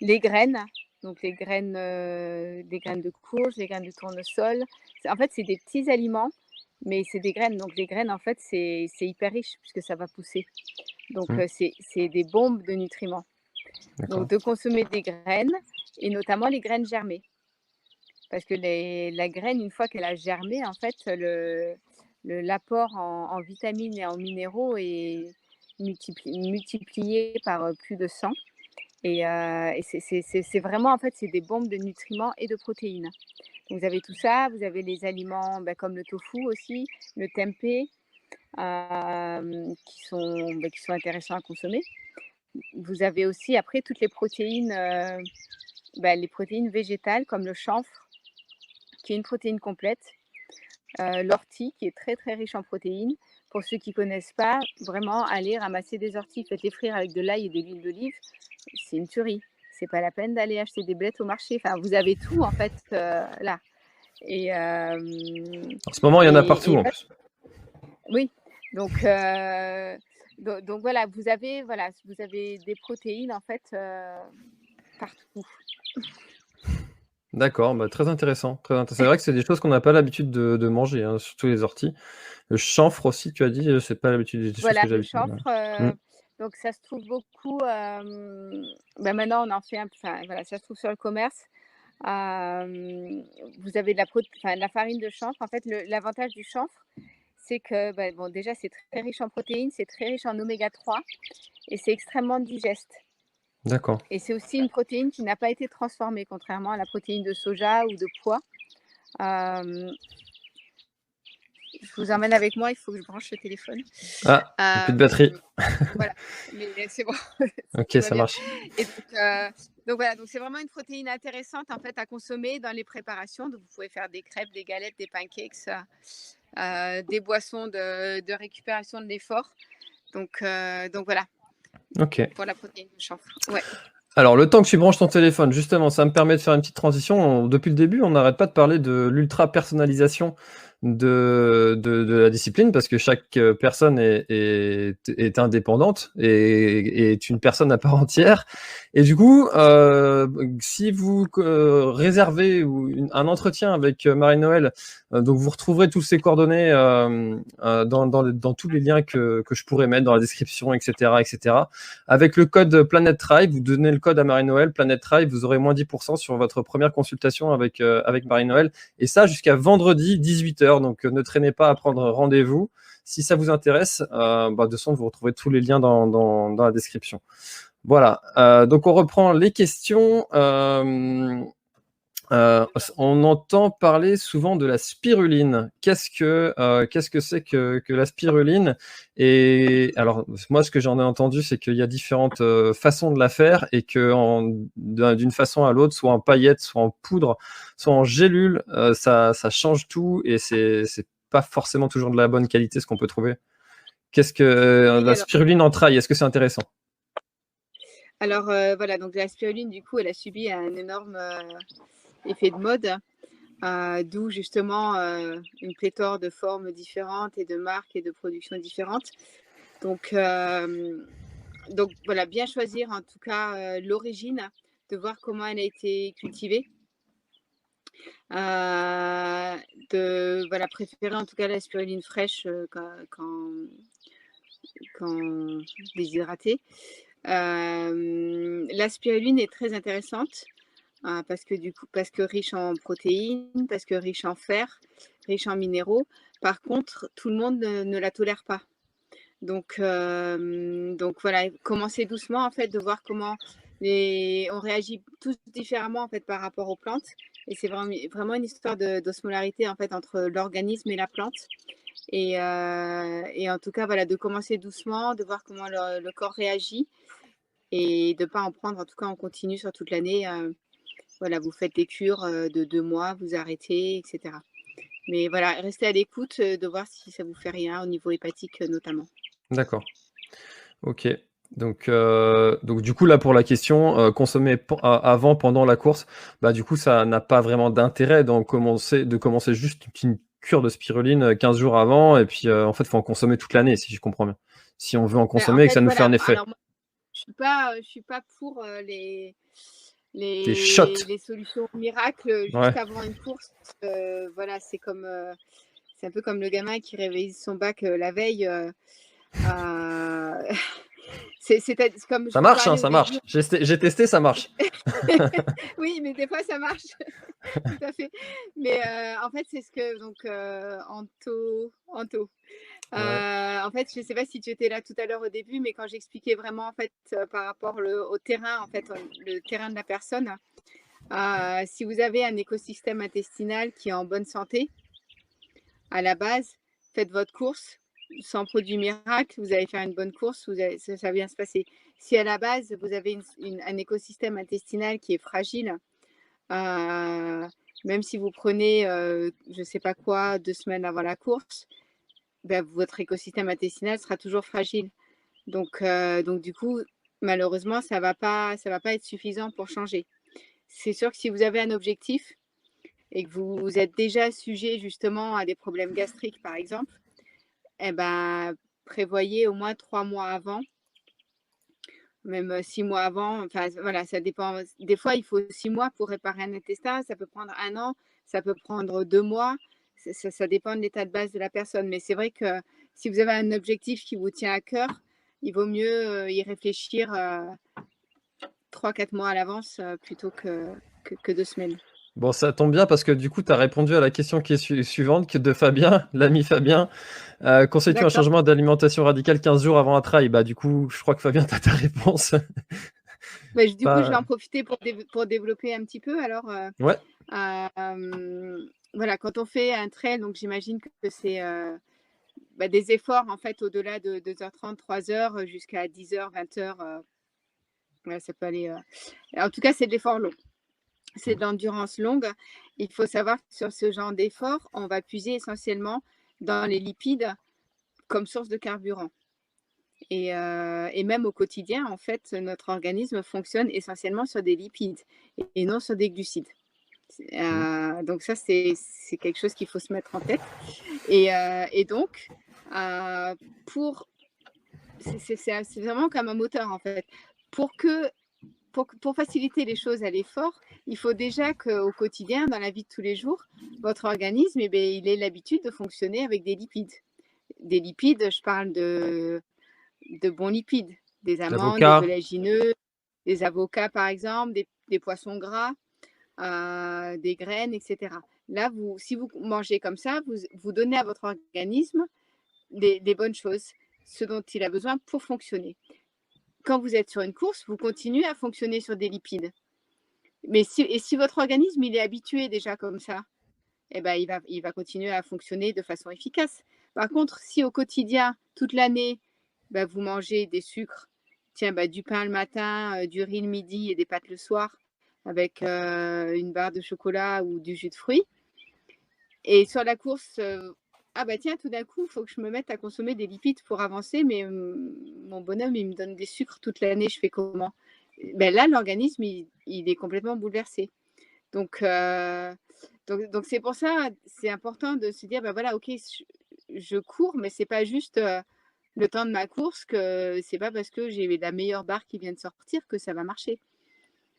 Les graines, donc des graines de courge, des graines de tournesol. En fait, c'est des petits aliments, mais c'est des graines. Donc les graines, en fait, c'est hyper riche puisque ça va pousser. Donc c'est des bombes de nutriments. D'accord. Donc de consommer des graines, et notamment les graines germées. Parce que la graine, une fois qu'elle a germé, en fait, l'apport en vitamines et en minéraux est multiplié par plus de 100. Et c'est vraiment, en fait, c'est des bombes de nutriments et de protéines. Donc, vous avez tout ça, vous avez les aliments comme le tofu aussi, le tempeh, qui sont intéressants à consommer. Vous avez aussi après toutes les protéines végétales comme le chanvre, qui est une protéine complète, l'ortie, qui est très très riche en protéines. Pour ceux qui ne connaissent pas, vraiment, allez ramasser des orties, faites-les frire avec de l'ail et de l'huile d'olive, c'est une tuerie. C'est pas la peine d'aller acheter des blettes au marché. Enfin, vous avez tout en fait là. Et En ce moment, il y en a partout en plus. oui, donc voilà, vous avez des protéines en fait partout. D'accord, très intéressant. C'est vrai que c'est des choses qu'on n'a pas l'habitude de manger, hein, surtout les orties. Le chanfre aussi, tu as dit, c'est pas l'habitude des choses Voilà, que j'ai le l'habitude. chanvre, donc ça se trouve beaucoup. Maintenant, on en fait ça se trouve sur le commerce. Vous avez de la farine de chanvre. En fait, l'avantage du chanvre, c'est que, bon, déjà, c'est très riche en protéines, c'est très riche en oméga 3 et c'est extrêmement digeste. D'accord. Et c'est aussi une protéine qui n'a pas été transformée, contrairement à la protéine de soja ou de pois. Euh, je vous emmène avec moi, il faut que je branche le téléphone. Ah, plus de batterie. Voilà, mais c'est bon. Ok, Tout va ça bien. marche. Et donc voilà, donc c'est vraiment une protéine intéressante en fait à consommer dans les préparations. Donc vous pouvez faire des crêpes, des galettes, des pancakes, des boissons de récupération de l'effort. Donc voilà, Ok. pour la protéine de chanvre. Ouais. Alors, le temps que tu branches ton téléphone, justement, ça me permet de faire une petite transition. Depuis le début, on n'arrête pas de parler de l'ultra-personnalisation de la discipline, parce que chaque personne est indépendante et est une personne à part entière. Et du coup, si vous réservez un entretien avec Marie-Noëlle, donc vous retrouverez toutes ces coordonnées dans tous les liens que je pourrais mettre dans la description, etc., etc. Avec le code Planet Tribe, vous donnez le code à Marie-Noëlle, Planet Tribe, vous aurez moins 10% sur votre première consultation avec Marie-Noëlle. Et ça jusqu'à vendredi 18h. Donc ne traînez pas à prendre rendez-vous. Si ça vous intéresse, de toute façon, vous retrouvez tous les liens dans la description. Voilà. Donc on reprend les questions. On entend parler souvent de la spiruline. Qu'est-ce que c'est que la spiruline? Et alors, moi, ce que j'en ai entendu, c'est qu'il y a différentes façons de la faire et que d'une façon à l'autre, soit en paillettes, soit en poudre, soit en gélule, ça change tout et c'est pas forcément toujours de la bonne qualité ce qu'on peut trouver. Qu'est-ce que Oui, la spiruline en trail? Est-ce que c'est intéressant? alors voilà, donc la spiruline, du coup, elle a subi un énorme effet de mode. D'où justement une pléthore de formes différentes et de marques et de productions différentes. Donc voilà, bien choisir en tout cas l'origine, de voir comment elle a été cultivée. Voilà, préférer en tout cas la spiruline fraîche quand déshydratée. La spiruline est très intéressante. Parce que riche en protéines, parce que riche en fer, riche en minéraux. Par contre, tout le monde ne la tolère pas. Donc voilà, commencer doucement en fait, de voir comment on réagit tous différemment en fait par rapport aux plantes. Et c'est vraiment une histoire d'osmolarité en fait entre l'organisme et la plante. Et en tout cas, voilà, de commencer doucement, de voir comment le corps réagit et de ne pas en prendre en tout cas en continu sur toute l'année. Voilà, vous faites des cures de 2 mois, vous arrêtez, etc. Mais voilà, restez à l'écoute de voir si ça vous fait rien au niveau hépatique notamment. D'accord. Ok. Donc du coup là pour la question consommer avant, pendant la course, du coup ça n'a pas vraiment d'intérêt de commencer juste une cure de spiruline 15 jours avant et puis en fait faut en consommer toute l'année si je comprends bien. Si on veut en En consommer et que fait, ça nous fait voilà, un effet. alors moi, je suis pas pour Des shots. les solutions miracles Ouais. juste avant une course. Voilà, c'est un peu comme le gamin qui révise son bac la veille. C'est comme je Ça vous marche, hein, parlais au ça début. marche. J'ai testé, ça marche. Oui, mais des fois ça marche. Tout à fait. Mais en fait, c'est ce que Anto. Ouais. En fait, je ne sais pas si tu étais là tout à l'heure au début, mais quand j'expliquais vraiment en fait par rapport au terrain, en fait, le terrain de la personne. Si vous avez un écosystème intestinal qui est en bonne santé, à la base, faites votre course sans produit miracle, vous allez faire une bonne course, ça va bien se passer. Si à la base, vous avez un écosystème intestinal qui est fragile, même si vous prenez, je ne sais pas quoi, 2 semaines avant la course, votre écosystème intestinal sera toujours fragile. Donc du coup, malheureusement, ça va pas être suffisant pour changer. C'est sûr que si vous avez un objectif et que vous êtes déjà sujet justement à des problèmes gastriques, par exemple, prévoyez au moins 3 mois avant, même 6 mois avant. Enfin, voilà, ça dépend. Des fois, il faut 6 mois pour réparer un intestin. Ça peut prendre 1 an, ça peut prendre 2 mois. Ça dépend de l'état de base de la personne. Mais c'est vrai que si vous avez un objectif qui vous tient à cœur, il vaut mieux y réfléchir 3-4 mois à l'avance plutôt que que 2 semaines. Bon, ça tombe bien parce que du coup, tu as répondu à la question qui est suivante de Fabien, l'ami Fabien. Conseilles-tu un D'accord. changement d'alimentation radical 15 jours avant un trail? Bah, du coup, je crois que Fabien, tu as ta réponse. Bah, du coup, je vais Pas... en profiter pour développer un petit peu. Alors, Ouais, voilà, quand on fait un trail, donc j'imagine que c'est des efforts en fait au-delà de 2h30, 3h jusqu'à 10h, 20h. Ouais, ça peut aller. En tout cas, c'est de l'effort long. C'est de l'endurance longue. Il faut savoir que sur ce genre d'effort, on va puiser essentiellement dans les lipides comme source de carburant. Et même au quotidien, en fait, notre organisme fonctionne essentiellement sur des lipides et non sur des glucides. Donc ça, c'est quelque chose qu'il faut se mettre en tête. Et donc, c'est vraiment comme un moteur, en fait. Pour faciliter les choses à l'effort, il faut déjà qu'au quotidien, dans la vie de tous les jours, votre organisme, il ait l'habitude de fonctionner avec des lipides. Des lipides, je parle de bons lipides, des amandes, des l'avocat. oléagineux, des avocats par exemple, des poissons gras, des graines, etc. Là, si vous mangez comme ça, vous donnez à votre organisme des bonnes choses, ce dont il a besoin pour fonctionner. Quand vous êtes sur une course, vous continuez à fonctionner sur des lipides. Mais si votre organisme il est habitué déjà comme ça, eh ben, il va continuer à fonctionner de façon efficace. Par contre, si au quotidien, toute l'année, vous mangez des sucres, du pain le matin, du riz le midi et des pâtes le soir, avec une barre de chocolat ou du jus de fruits, et sur la course, tout d'un coup, il faut que je me mette à consommer des lipides pour avancer, mais mon bonhomme, il me donne des sucres toute l'année, je fais comment? Là, l'organisme, il est complètement bouleversé. Donc c'est pour ça, c'est important de se dire, voilà, ok, je cours, mais c'est pas juste le temps de ma course, que c'est pas parce que j'ai la meilleure barre qui vient de sortir que ça va marcher.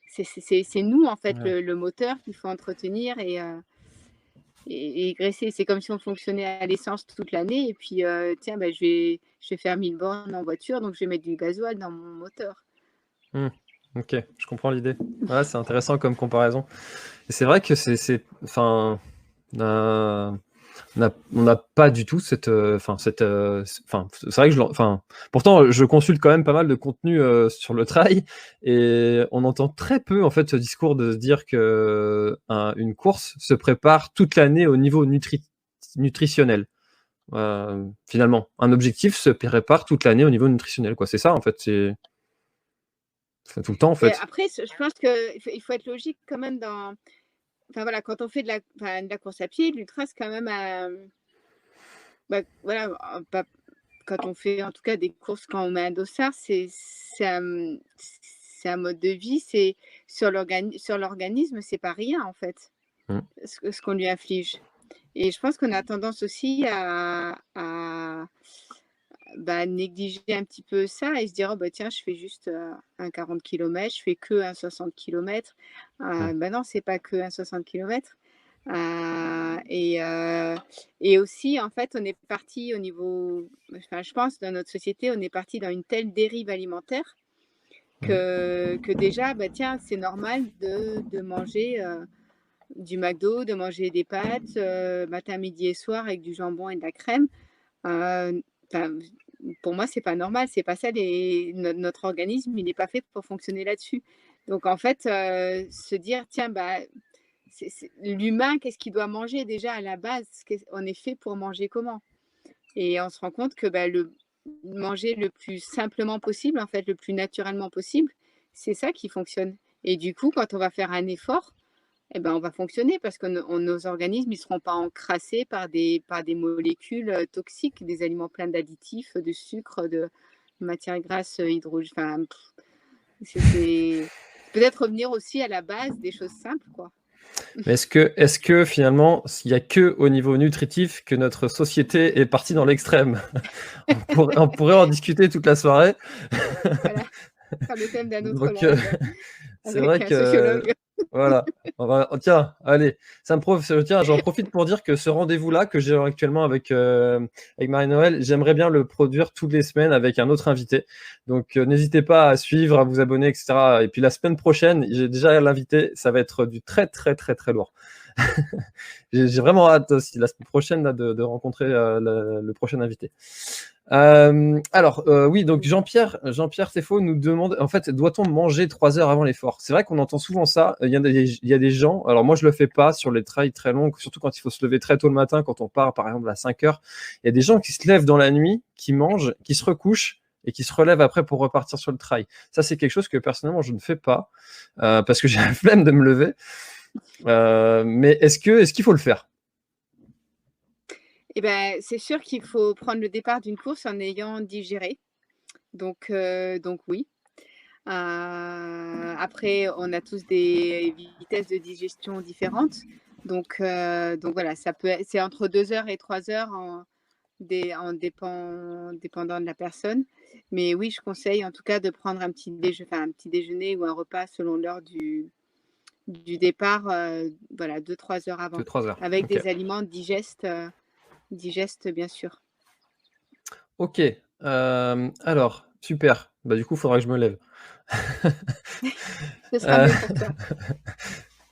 C'est nous, en fait, Ouais. le moteur qu'il faut entretenir et graisser. C'est comme si on fonctionnait à l'essence toute l'année, et puis je vais faire 1000 bornes en voiture, donc je vais mettre du gasoil dans mon moteur. Ok, je comprends l'idée. Ouais, c'est intéressant comme comparaison. Et c'est vrai que enfin, on n'a pas du tout c'est vrai que pourtant je consulte quand même pas mal de contenu sur le trail, et on entend très peu en fait ce discours de se dire que une course se prépare toute l'année au niveau nutritionnel. Finalement, un objectif se prépare toute l'année au niveau nutritionnel, quoi. C'est ça en fait, c'est tout le temps en Et fait. après, je pense qu'il faut être logique quand même quand on fait de la course à pied, l'ultra, c'est quand même quand on fait en tout cas des courses, quand on met un dossard, c'est un mode de vie, c'est sur l'organisme, c'est pas rien en fait, ce qu'on lui inflige. Et je pense qu'on a tendance aussi à négliger un petit peu ça et se dire, tiens, je fais juste un 40 km, je fais que un 60 km. Non, c'est pas que un 60 km. Et aussi, en fait, on est parti je pense, dans notre société, on est parti dans une telle dérive alimentaire que déjà, c'est normal de manger du McDo, de manger des pâtes matin, midi et soir avec du jambon et de la crème. Pour moi, c'est pas normal, c'est pas ça. Notre organisme, il n'est pas fait pour fonctionner là-dessus. Donc, en fait, se dire, tiens, l'humain, qu'est-ce qu'il doit manger déjà à la base? On est fait pour manger comment? Et on se rend compte que manger le plus simplement possible, en fait, le plus naturellement possible, c'est ça qui fonctionne. Et du coup, quand on va faire un effort, on va fonctionner parce que nos organismes ne seront pas encrassés par des molécules toxiques, des aliments pleins d'additifs, de sucre, de matières grasses, hydrogène. Enfin, c'est peut-être revenir aussi à la base des choses simples, quoi. Mais est-ce que finalement, il n'y a que au niveau nutritif que notre société est partie dans l'extrême? On pourrait en discuter toute la soirée. Voilà, faire le thème d'un autre Donc, live c'est avec vrai un que sociologue. Voilà. Tiens, allez, tiens, j'en profite pour dire que ce rendez-vous-là que j'ai actuellement avec Marie-Noël, j'aimerais bien le produire toutes les semaines avec un autre invité. Donc, n'hésitez pas à suivre, à vous abonner, etc. Et puis la semaine prochaine, j'ai déjà l'invité, ça va être du très, très, très, très lourd. J'ai vraiment hâte aussi la semaine prochaine là, de rencontrer le prochain invité. Oui, donc Jean-Pierre Théfault nous demande, en fait, doit-on manger 3 heures avant l'effort? C'est vrai qu'on entend souvent ça. Il y a des gens, alors moi je le fais pas sur les trails très longs, surtout quand il faut se lever très tôt le matin, quand on part par exemple à 5 heures. Il y a des gens qui se lèvent dans la nuit, qui mangent, qui se recouchent et qui se relèvent après pour repartir sur le trail. Ça, c'est quelque chose que personnellement je ne fais pas parce que j'ai la flemme de me lever. Mais est-ce qu'il faut le faire? Eh ben, c'est sûr qu'il faut prendre le départ d'une course en ayant digéré. Donc oui. Après, on a tous des vitesses de digestion différentes. Donc voilà, c'est entre 2 heures et 3 heures dépendant de la personne. Mais oui, je conseille en tout cas de prendre un petit déjeuner ou un repas selon l'heure du départ, voilà, 2-3 heures avant, 2-3 heures. avec Okay. des aliments digestes bien sûr. Ok, alors, super. Bah, du coup, il faudra que je me lève. Ce sera mieux pour toi.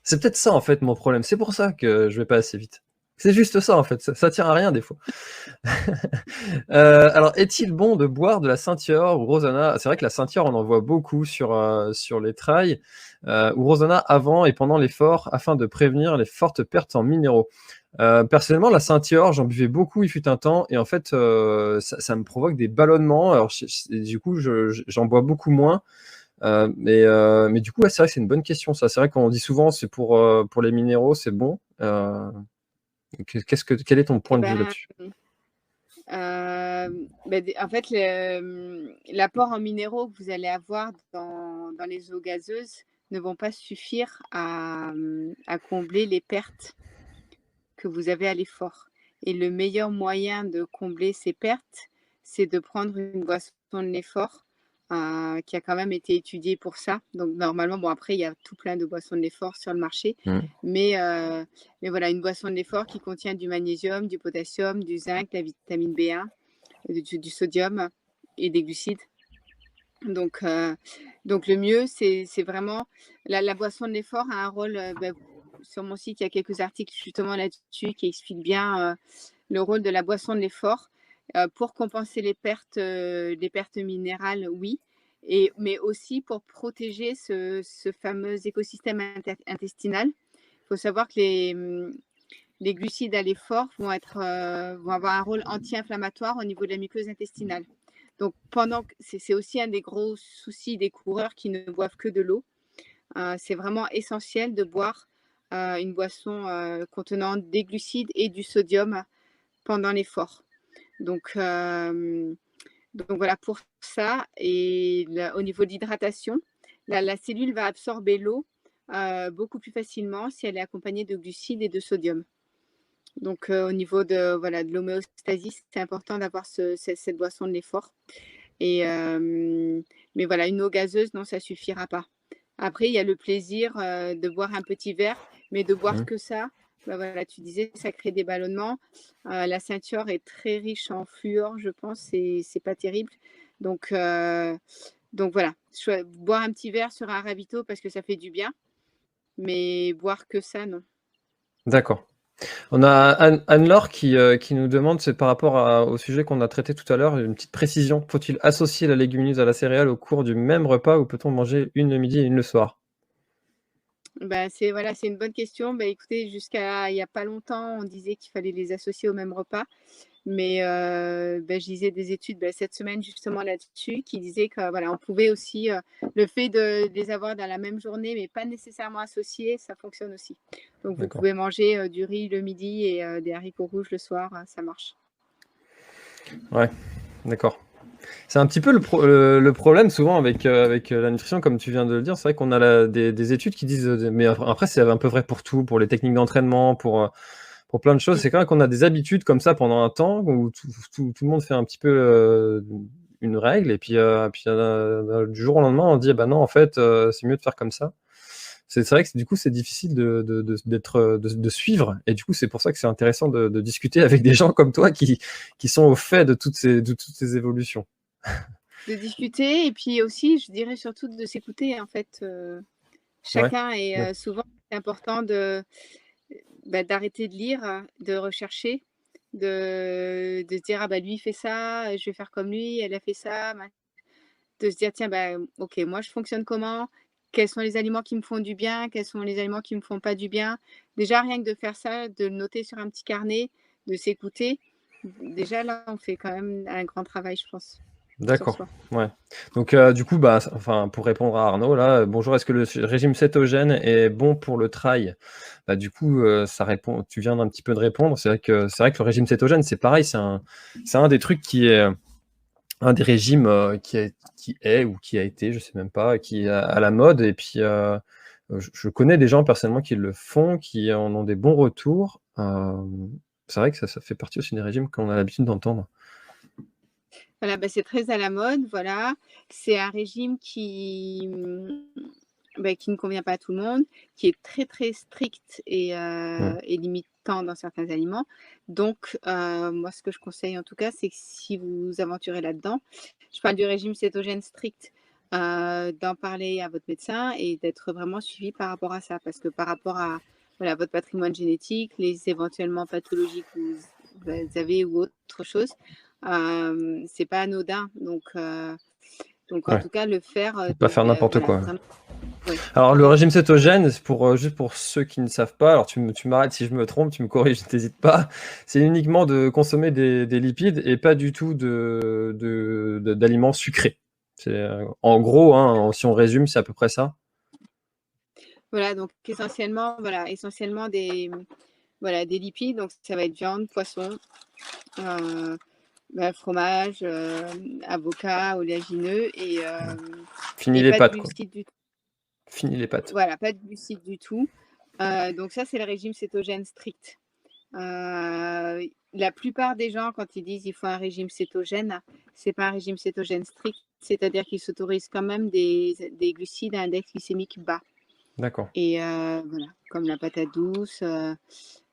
C'est peut-être ça, en fait, mon problème. C'est pour ça que je vais pas assez vite. C'est juste ça, en fait. Ça tient à rien, des fois. Alors, est-il bon de boire de la Saint-Yor ou Rosana? C'est vrai que la Saint-Yor, on en voit beaucoup sur les trails, ou Rosana avant et pendant l'effort, afin de prévenir les fortes pertes en minéraux. Personnellement, la Saint-Yor, j'en buvais beaucoup, il fut un temps, et en fait, ça me provoque des ballonnements. Alors, du coup, j'en bois beaucoup moins. Mais du coup, ouais, c'est vrai que c'est une bonne question, ça. C'est vrai qu'on dit souvent, c'est pour les minéraux, c'est bon. Quel est ton point de vue là-dessus? En fait, l'apport en minéraux que vous allez avoir dans les eaux gazeuses ne vont pas suffire à combler les pertes que vous avez à l'effort. Et le meilleur moyen de combler ces pertes, c'est de prendre une boisson de l'effort qui a quand même été étudiée pour ça. Donc normalement, bon après, il y a tout plein de boissons de l'effort sur le marché. Mais voilà, une boisson de l'effort qui contient du magnésium, du potassium, du zinc, la vitamine B1, du sodium et des glucides. Donc le mieux, c'est vraiment la boisson de l'effort a un rôle. Sur mon site, il y a quelques articles justement là-dessus qui expliquent bien le rôle de la boisson de l'effort pour compenser les pertes minérales, oui, mais aussi pour protéger ce fameux écosystème intestinal. Il faut savoir que les glucides à l'effort vont avoir un rôle anti-inflammatoire au niveau de la muqueuse intestinale. Donc, c'est aussi un des gros soucis des coureurs qui ne boivent que de l'eau. C'est vraiment essentiel de boire une boisson contenant des glucides et du sodium pendant l'effort. Donc voilà pour ça. Et au niveau de l'hydratation, la cellule va absorber l'eau beaucoup plus facilement si elle est accompagnée de glucides et de sodium. Donc au niveau de l'homéostasie, c'est important d'avoir cette boisson de l'effort. Mais voilà, une eau gazeuse, non, ça suffira pas. Après, il y a le plaisir de boire un petit verre, mais de boire que ça, voilà, tu disais, ça crée des ballonnements. La Saint-Yor est très riche en fluor, je pense, et c'est pas terrible. Donc voilà, boire un petit verre sur un ravito parce que ça fait du bien, mais boire que ça, non. D'accord. On a Anne-Laure qui nous demande, c'est par rapport au sujet qu'on a traité tout à l'heure, une petite précision. Faut-il associer la légumineuse à la céréale au cours du même repas ou peut-on manger une le midi et une le soir? C'est une bonne question. Écoutez, jusqu'à il n'y a pas longtemps, on disait qu'il fallait les associer au même repas. Mais je lisais des études cette semaine justement là-dessus qui disaient que voilà, on pouvait aussi, le fait de les avoir dans la même journée, mais pas nécessairement associés, ça fonctionne aussi. Donc vous pouvez manger du riz le midi et des haricots rouges le soir, ça marche. Ouais, d'accord. C'est un petit peu le problème souvent avec la nutrition, comme tu viens de le dire. C'est vrai qu'on a des études qui disent, mais après c'est un peu vrai pour tout, pour les techniques d'entraînement, pour plein de choses. C'est quand même qu'on a des habitudes comme ça pendant un temps où tout le monde fait un petit peu une règle et puis du jour au lendemain on dit bah non en fait c'est mieux de faire comme ça. C'est vrai que du coup, c'est difficile de suivre. Et du coup, c'est pour ça que c'est intéressant de discuter avec des gens comme toi qui sont au fait de toutes ces évolutions. De discuter et puis aussi, je dirais surtout de s'écouter en fait. Chacun est souvent c'est important d'arrêter de lire, de rechercher, de se dire ah bah lui il fait ça, je vais faire comme lui, elle a fait ça, de se dire tiens bah ok moi je fonctionne comment, quels sont les aliments qui me font du bien, quels sont les aliments qui me font pas du bien. Déjà rien que de faire ça, de le noter sur un petit carnet, de s'écouter, déjà là on fait quand même un grand travail je pense. D'accord. Ouais. Donc du coup, pour répondre à Arnaud là, bonjour. Est-ce que le régime cétogène est bon pour le trail? Du coup, ça répond. Tu viens d'un petit peu de répondre. C'est vrai que le régime cétogène, c'est pareil. C'est un des trucs qui est un des régimes qui est ou qui a été, je sais même pas, qui est à la mode. Et puis, je connais des gens personnellement qui le font, qui en ont des bons retours. C'est vrai que ça fait partie aussi des régimes qu'on a l'habitude d'entendre. Voilà, c'est très à la mode, voilà. C'est un régime qui ne convient pas à tout le monde, qui est très, très strict et limitant dans certains aliments. Donc, moi, ce que je conseille en tout cas, c'est que si vous vous aventurez là-dedans, je parle du régime cétogène strict, d'en parler à votre médecin et d'être vraiment suivi par rapport à ça. Parce que par rapport à votre patrimoine génétique, les éventuellement pathologies que vous avez ou autre chose, c'est pas anodin. Donc en tout cas, le faire. Pas faire n'importe quoi. Vraiment, alors, le régime cétogène, juste pour ceux qui ne savent pas, alors tu m'arrêtes si je me trompe, tu me corriges, n'hésite pas, c'est uniquement de consommer des lipides et pas du tout d'aliments sucrés. En gros, si on résume, c'est à peu près ça. Voilà, donc essentiellement des lipides, donc ça va être viande, poisson, fromage, avocat, oléagineux et fini les pâtes, quoi. Du tout. Fini les pâtes. Voilà, pas de glucides du tout. Donc ça, c'est le régime cétogène strict. La plupart des gens, quand ils disent qu'il faut un régime cétogène, c'est pas un régime cétogène strict, c'est-à-dire qu'ils s'autorisent quand même des glucides à index glycémique bas. D'accord. Et comme la patate douce,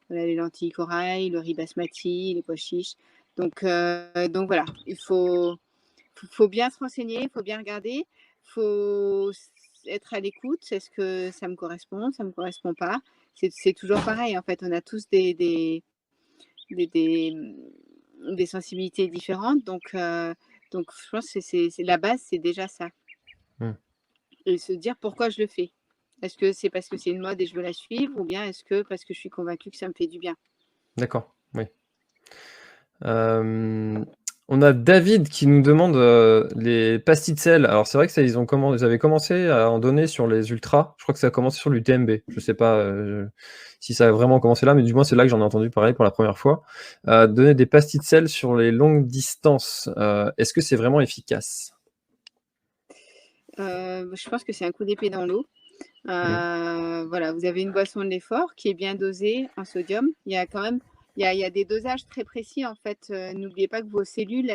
les lentilles corail, le riz basmati, les pois chiches. Donc voilà, il faut bien se renseigner, il faut bien regarder, il faut être à l'écoute. Est-ce que ça me correspond, ça me correspond pas? C'est toujours pareil en fait. On a tous des sensibilités différentes. Donc je pense que c'est la base, c'est déjà ça. Et se dire pourquoi je le fais. Est-ce que c'est parce que c'est une mode et je veux la suivre, ou bien est-ce que parce que je suis convaincue que ça me fait du bien? D'accord, oui. On a David qui nous demande les pastilles de sel. Alors c'est vrai que ça, ils avaient commencé à en donner sur les ultras. Je crois que ça a commencé sur l'UTMB. Je sais pas si ça a vraiment commencé là, mais du moins c'est là que j'en ai entendu parler pour la première fois. Donner des pastilles de sel sur les longues distances. Est-ce que c'est vraiment efficace? Je pense que c'est un coup d'épée dans l'eau. Voilà, vous avez une boisson de l'effort qui est bien dosée en sodium. Il y a quand même il y a des dosages très précis en fait. N'oubliez pas que vos cellules,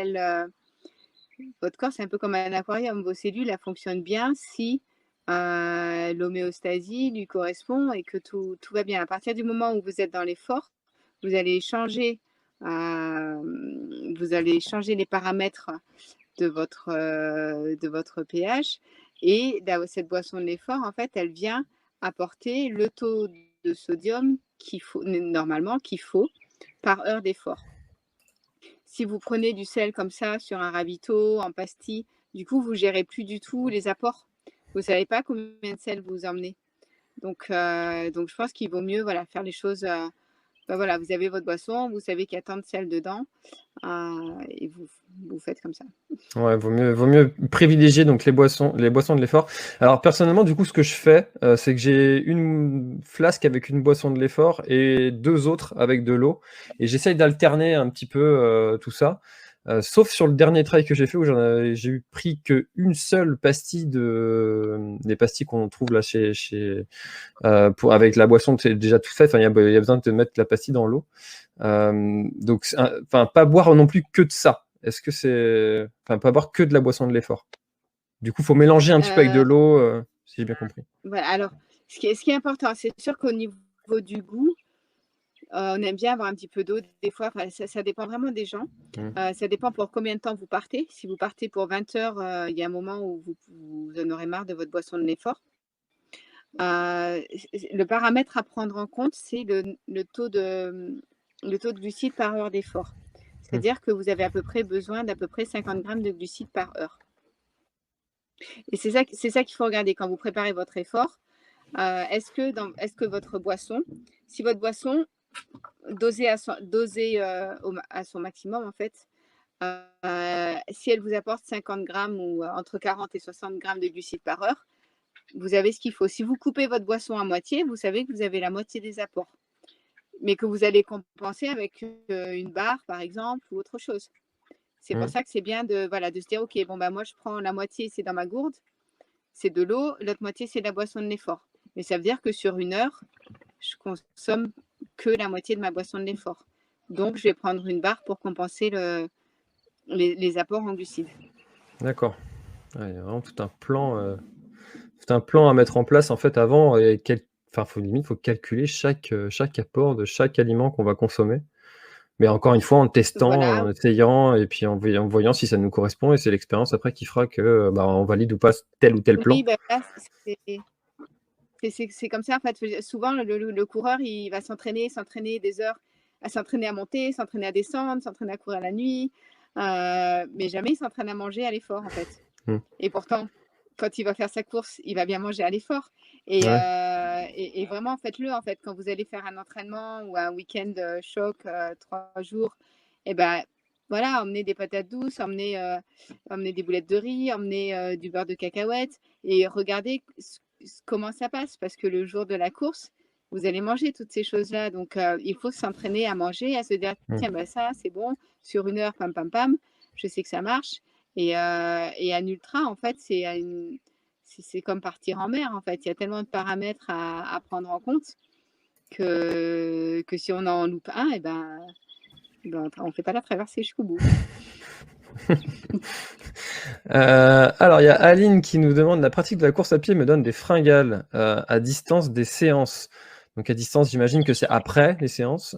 votre corps, c'est un peu comme un aquarium. Vos cellules, elles fonctionnent bien si l'homéostasie lui correspond et que tout va bien. À partir du moment où vous êtes dans l'effort, vous allez changer les paramètres de votre pH. Et cette boisson de l'effort, en fait, elle vient apporter le taux de sodium qu'il faut par heure d'effort. Si vous prenez du sel comme ça sur un ravito, en pastille, du coup, vous ne gérez plus du tout les apports. Vous ne savez pas combien de sel vous emmenez. Donc je pense qu'il vaut mieux faire les choses. Vous avez votre boisson, vous savez qu'il y a tant de sel dedans, et vous faites comme ça. Ouais, vaut mieux privilégier donc les boissons de l'effort. Alors personnellement, du coup, ce que je fais, c'est que j'ai une flasque avec une boisson de l'effort et 2 autres avec de l'eau, et j'essaye d'alterner un petit peu tout ça. Sauf sur le dernier trail que j'ai fait où j'ai eu pris qu'une seule pastille des pastilles qu'on trouve là avec la boisson déjà tout fait. Enfin, il y a besoin de te mettre la pastille dans l'eau. Donc, pas boire non plus que de ça. Est-ce que c'est... Enfin, pas boire que de la boisson de l'effort. Du coup, il faut mélanger un petit peu avec de l'eau, si j'ai bien compris. Voilà, alors, Ce qui est important, c'est sûr qu'au niveau du goût, on aime bien avoir un petit peu d'eau des fois. Enfin, ça dépend vraiment des gens. Ça dépend pour combien de temps vous partez. Si vous partez pour 20 heures, il y a un moment où vous en aurez marre de votre boisson de l'effort. Le paramètre à prendre en compte, c'est le taux de glucides par heure d'effort. C'est-à-dire que vous avez à peu près besoin d'à peu près 50 grammes de glucides par heure. Et c'est ça qu'il faut regarder quand vous préparez votre effort. Est-ce que votre boisson, si votre boisson dosée à son maximum en fait, si elle vous apporte 50 grammes ou entre 40 et 60 grammes de glucides par heure, vous avez ce qu'il faut. Si vous coupez votre boisson à moitié, vous savez que vous avez la moitié des apports, mais que vous allez compenser avec une barre par exemple ou autre chose. C'est pour ça que c'est bien de se dire, ok, bon moi je prends la moitié, c'est dans ma gourde, c'est de l'eau, l'autre moitié c'est de la boisson de l'effort. Mais ça veut dire que sur 1 heure, je consomme que la moitié de ma boisson de l'effort. Donc je vais prendre une barre pour compenser les apports en glucides. D'accord. Il y a vraiment tout un plan à mettre en place en fait avant. Et faut calculer chaque apport de chaque aliment qu'on va consommer. Mais encore une fois, en testant, Voilà. en essayant, et puis en voyant si ça nous correspond. Et c'est l'expérience après qui fera que on valide ou pas tel ou tel plan. Oui, c'est comme ça. En fait, souvent, le coureur, il va s'entraîner des heures, à s'entraîner à monter, s'entraîner à descendre, s'entraîner à courir la nuit. Mais jamais il s'entraîne à manger à l'effort, en fait. Et pourtant, quand il va faire sa course, il va bien manger à l'effort. Et vraiment, faites-le, en fait, quand vous allez faire un entraînement ou un week-end choc, 3 jours, emmenez des patates douces, emmenez des boulettes de riz, emmenez du beurre de cacahuète et regardez comment ça passe, parce que le jour de la course, vous allez manger toutes ces choses-là. Donc, il faut s'entraîner à manger, à se dire, tiens, ça, c'est bon, sur 1 heure, pam, pam, pam, je sais que ça marche. Et un ultra, en fait, c'est comme partir en mer, en fait. Il y a tellement de paramètres à prendre en compte que si on en loupe un, on ne fait pas la traversée jusqu'au bout. Alors, il y a Aline qui nous demande: la pratique de la course à pied me donne des fringales à distance des séances. Donc à distance, j'imagine que c'est après les séances.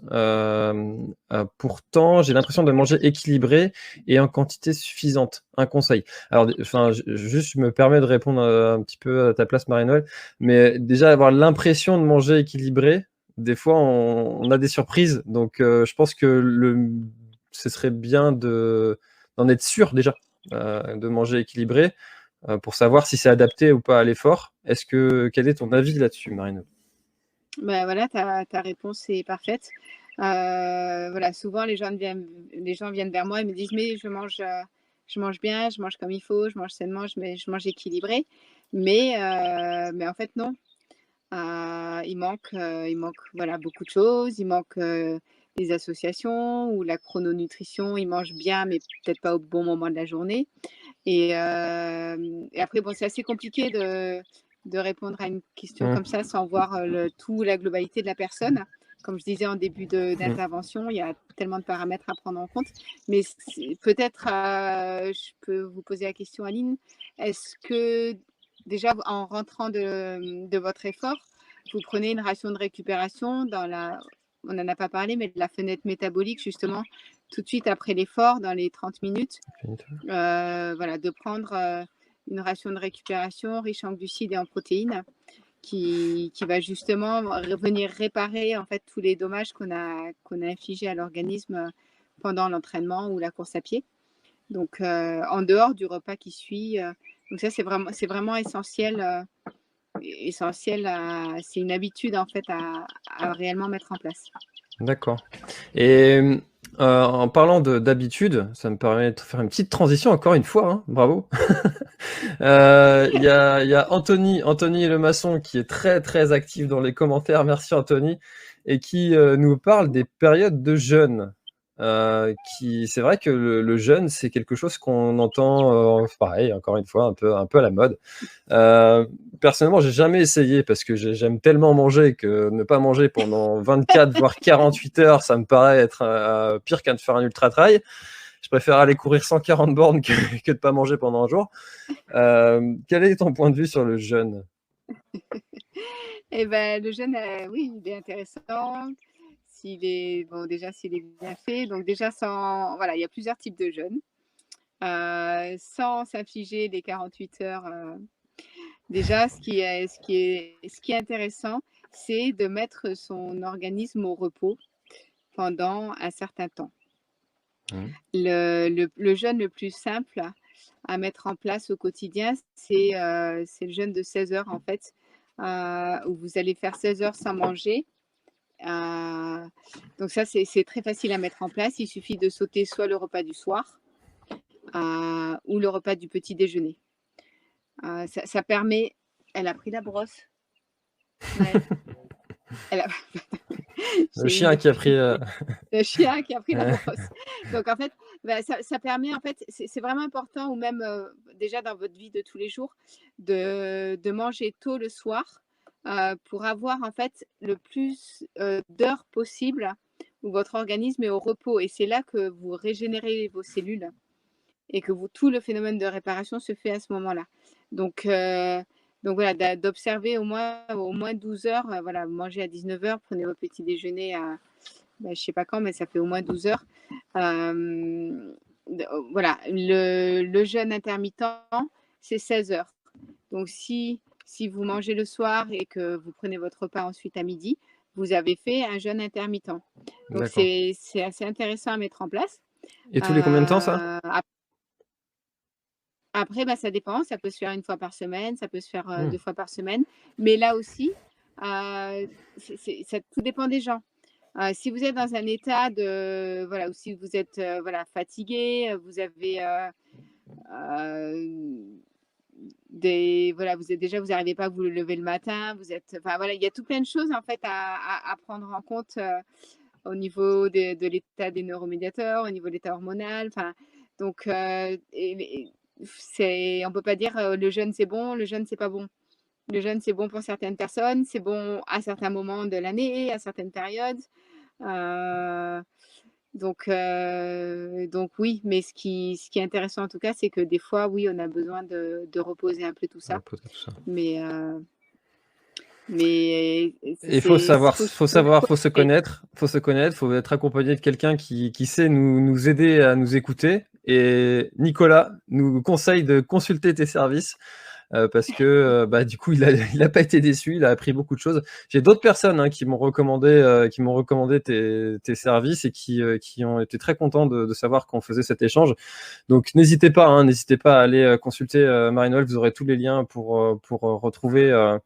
Pourtant, j'ai l'impression de manger équilibré et en quantité suffisante. Un conseil. Alors, je me permets de répondre un petit peu à ta place, Marie-Noël, mais déjà avoir l'impression de manger équilibré, des fois, on a des surprises. Donc, je pense que ce serait bien d'en être sûr déjà, de manger équilibré, pour savoir si c'est adapté ou pas à l'effort. Quel est ton avis là-dessus, Marie-Noël? Voilà, ta réponse est parfaite. Souvent les gens viennent vers moi et me disent: mais je mange bien, je mange comme il faut, je mange sainement, je mange équilibré. Mais en fait non. Il manque beaucoup de choses. Il manque des associations ou la chrononutrition. Ils mangent bien, mais peut-être pas au bon moment de la journée. Et après, c'est assez compliqué de répondre à une question comme ça sans voir la globalité de la personne. Comme je disais en début d'intervention, il y a tellement de paramètres à prendre en compte. Mais peut-être, je peux vous poser la question, Aline. Est-ce que déjà, en rentrant de votre effort, vous prenez une ration de récupération on n'en a pas parlé, mais de la fenêtre métabolique, justement, tout de suite après l'effort, dans les 30 minutes, de prendre une ration de récupération riche en glucides et en protéines qui va justement venir réparer en fait tous les dommages qu'on a infligés à l'organisme pendant l'entraînement ou la course à pied. Donc, en dehors du repas qui suit. Donc ça, c'est vraiment essentiel. C'est une habitude en fait à réellement mettre en place. D'accord. Et en parlant d'habitude, ça me permet de faire une petite transition encore une fois, hein, bravo. Il y a Anthony Le Maçon qui est très très actif dans les commentaires, merci Anthony, et qui nous parle des périodes de jeûne. C'est vrai que le jeûne, c'est quelque chose qu'on entend, pareil, encore une fois, un peu à la mode. Personnellement, j'ai jamais essayé parce que j'aime tellement manger que ne pas manger pendant 24 voire 48 heures, ça me paraît être pire qu'à de faire un ultra trail. Je préfère aller courir 140 bornes que de pas manger pendant un jour. Quel est ton point de vue sur le jeûne ? Et ben, le jeûne, oui, il est intéressant. Déjà, s'il est bien fait. Donc déjà, voilà, il y a plusieurs types de jeûne. Sans s'infliger les 48 heures. Déjà, ce qui est intéressant, c'est de mettre son organisme au repos pendant un certain temps. Mmh. Le jeûne le plus simple à mettre en place au quotidien, c'est le jeûne de 16 heures, en fait, où vous allez faire 16 heures sans manger. Donc ça, c'est très facile à mettre en place. Il suffit de sauter soit le repas du soir ou le repas du petit déjeuner. Ça permet... Elle a pris la brosse. Maëlle. Elle a... Le chien qui a pris... Le chien qui a pris la Ouais. brosse. Donc en fait, ça permet, en fait, c'est vraiment important, ou même déjà dans votre vie de tous les jours, de manger tôt le soir pour avoir en fait le plus d'heures possible où votre organisme est au repos. Et c'est là que vous régénérez vos cellules et que tout le phénomène de réparation se fait à ce moment-là. Donc voilà, d'observer au moins 12 heures. Voilà, vous mangez à 19 heures, prenez votre petit déjeuner à je ne sais pas quand, mais ça fait au moins 12 heures. Voilà, le jeûne intermittent, c'est 16 heures. Donc, si vous mangez le soir et que vous prenez votre repas ensuite à midi, vous avez fait un jeûne intermittent. Donc, D'accord. c'est assez intéressant à mettre en place. Et tous les combien de temps, ça? Après, ça dépend. Ça peut se faire une fois par semaine, ça peut se faire Mmh. 2 fois par semaine. Mais là aussi, ça tout dépend des gens. Si vous êtes dans un état de voilà, ou si vous êtes voilà, fatigué, vous avez voilà, vous n'arrivez pas à vous lever le matin, enfin voilà, il y a tout plein de choses en fait à prendre en compte au niveau de l'état des neuromédiateurs, au niveau de l'état hormonal. Enfin, donc on peut pas dire le jeûne c'est bon, le jeûne c'est pas bon. Le jeûne c'est bon pour certaines personnes, c'est bon à certains moments de l'année, à certaines périodes. Donc oui, mais ce qui est intéressant en tout cas, c'est que des fois, oui, on a besoin de reposer un peu tout ça. Tout ça. Mais Et il faut savoir, faut se connaître, faut être accompagné de quelqu'un qui sait nous aider à nous écouter. Et Nicolas nous conseille de consulter tes services parce que du coup il a pas été déçu, il a appris beaucoup de choses. J'ai d'autres personnes qui m'ont recommandé tes services et qui ont été très contents de savoir qu'on faisait cet échange. Donc n'hésitez pas à aller consulter Marie-Noëlle, vous aurez tous les liens pour retrouver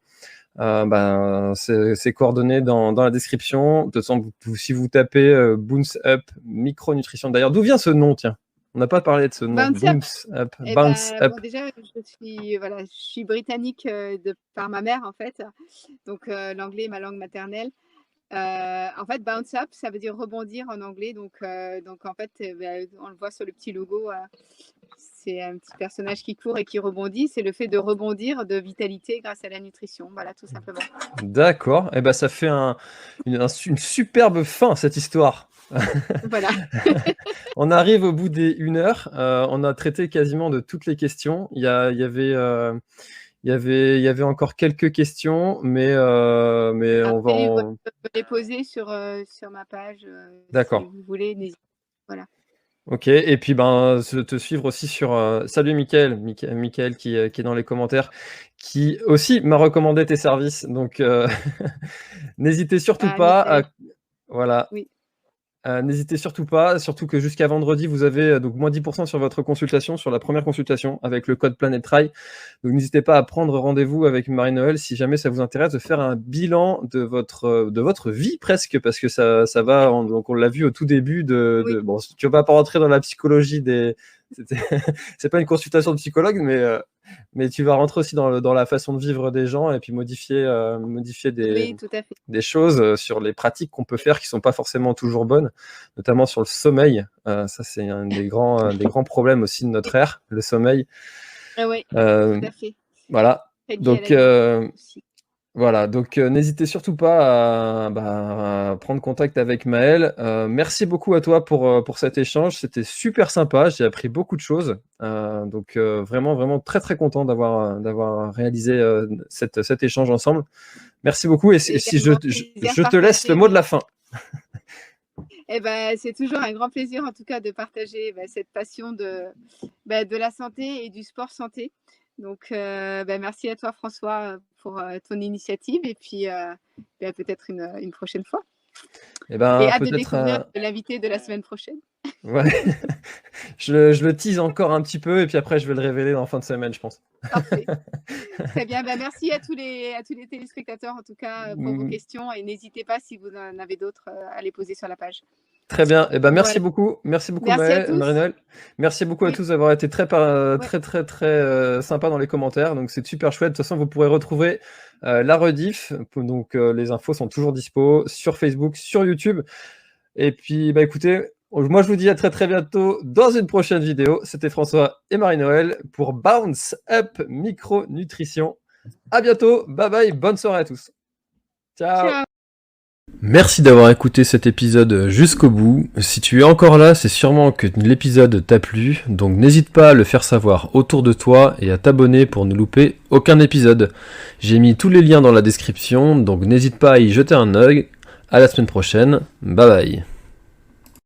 ses coordonnées dans la description. De toute façon, si vous tapez Bounce Up Micronutrition, d'ailleurs, d'où vient ce nom, tiens? On n'a pas parlé de ce nom. Bounce Up. Bounce Up. Bon, déjà, je suis britannique par ma mère, en fait. Donc, l'anglais est ma langue maternelle. En fait, bounce up, ça veut dire rebondir en anglais. Donc en fait, on le voit sur le petit logo. C'est un petit personnage qui court et qui rebondit. C'est le fait de rebondir de vitalité grâce à la nutrition. Voilà, tout simplement. D'accord. Et ça fait une superbe fin, cette histoire. Voilà. On arrive au bout des 1 heure. On a traité quasiment de toutes les questions. Il y avait encore quelques questions, mais Après, on va vous pouvez les poser sur ma page. D'accord. Si vous voulez, n'hésitez pas. Voilà. Ok, et puis te suivre aussi sur salut Mickaël qui est dans les commentaires, qui aussi m'a recommandé tes services. Donc n'hésitez surtout pas voilà. Oui. N'hésitez surtout pas, surtout que jusqu'à vendredi, vous avez donc moins 10% sur votre consultation, sur la première consultation avec le code PlanetRail. Donc n'hésitez pas à prendre rendez-vous avec Marie-Noëlle si jamais ça vous intéresse de faire un bilan de votre vie presque, parce que ça va, donc on l'a vu au tout début bon, tu vas pas rentrer dans la psychologie c'est pas une consultation de psychologue, mais tu vas rentrer aussi dans la façon de vivre des gens et puis modifier des choses sur les pratiques qu'on peut faire qui sont pas forcément toujours bonnes, notamment sur le sommeil. Ça, c'est un des grands problèmes aussi de notre ère, le sommeil. Oui, tout à fait. Voilà. Donc Voilà, donc n'hésitez surtout pas à prendre contact avec Maël. Merci beaucoup à toi pour cet échange, c'était super sympa, j'ai appris beaucoup de choses. Donc vraiment, vraiment très très content d'avoir réalisé cet échange ensemble. Merci beaucoup et si je te laisse le mot de la fin. Eh ben, c'est toujours un grand plaisir en tout cas de partager cette passion de la santé et du sport santé. Donc, merci à toi François pour ton initiative et puis peut-être une prochaine fois. Et hâte de découvrir l'invité de la semaine prochaine. Ouais. je le tease encore un petit peu et puis après je vais le révéler en fin de semaine, je pense. Parfait. Très bien. Merci à tous les téléspectateurs en tout cas pour vos questions et n'hésitez pas si vous en avez d'autres à les poser sur la page. Très bien. Merci beaucoup. Merci beaucoup Marie-Noël. Merci beaucoup à tous d'avoir été très sympa dans les commentaires. Donc c'est super chouette. De toute façon, vous pourrez retrouver la rediff. Donc les infos sont toujours dispo sur Facebook, sur YouTube. Et puis écoutez, moi je vous dis à très très bientôt dans une prochaine vidéo. C'était François et Marie-Noël pour Bounce Up Micronutrition. À bientôt. Bye bye. Bonne soirée à tous. Ciao. Merci d'avoir écouté cet épisode jusqu'au bout. Si tu es encore là, c'est sûrement que l'épisode t'a plu, donc n'hésite pas à le faire savoir autour de toi et à t'abonner pour ne louper aucun épisode. J'ai mis tous les liens dans la description, donc n'hésite pas à y jeter un œil. À la semaine prochaine, bye bye.